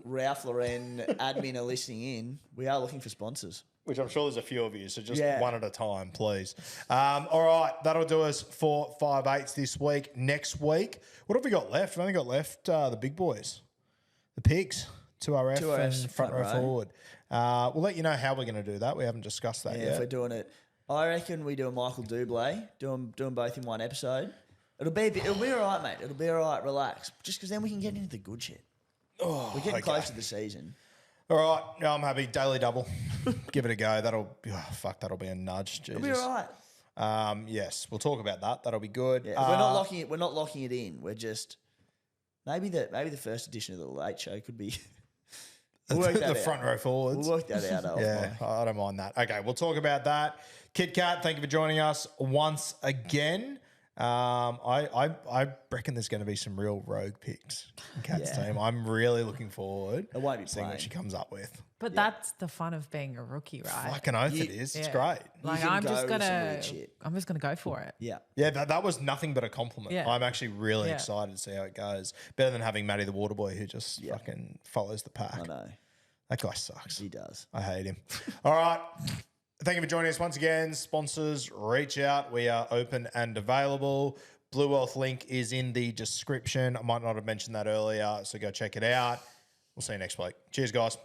Ralph Lauren admin are listening in, we are looking for sponsors. Which I'm sure there's a few of you, so just Yeah. one at a time, please. All right, that'll do us for 5/8 this week. Next week, what have we got left? We've only got left the big boys, the Pigs, 2RF 2RF and front row row. forward. We'll let you know how we're going to do that. We haven't discussed that Yeah, yet. if we're doing it, I reckon we do a Michael Dublé, doing both in one episode. It'll be all right, mate. It'll be all right. Relax, just because then we can get into the good shit. We're getting okay. close to the season. All right, no, I'm happy. Daily double. Give it a go. That'll be a nudge. Jesus. It'll be all right. Yes, we'll talk about that. That'll be good. Yeah, we're not locking it. We're not locking it in. We're just maybe the first edition of the Late Show could be. We'll work that the out. front row forwards. We'll work that out. Yeah, I don't mind that. Okay, we'll talk about that. Kit Kat, thank you for joining us once again. I reckon there's going to be some real rogue picks in Kat's team. I'm really looking forward It won't be to seeing what plain. she comes up with. But that's the fun of being a rookie, right? Fucking oath it is. It's Yeah. great. Like can I'm go just with some gonna weird shit. go for it. Yeah. Yeah, that was nothing but a compliment. Yeah. I'm actually really Yeah. excited to see how it goes. Better than having Matty the Waterboy who just fucking follows the pack. I know. That guy sucks. He does. I hate him. All right. Thank you for joining us once again. Sponsors, reach out. We are open and available. Bluewealth link is in the description. I might not have mentioned that earlier, so go check it out. We'll see you next week. Cheers, guys.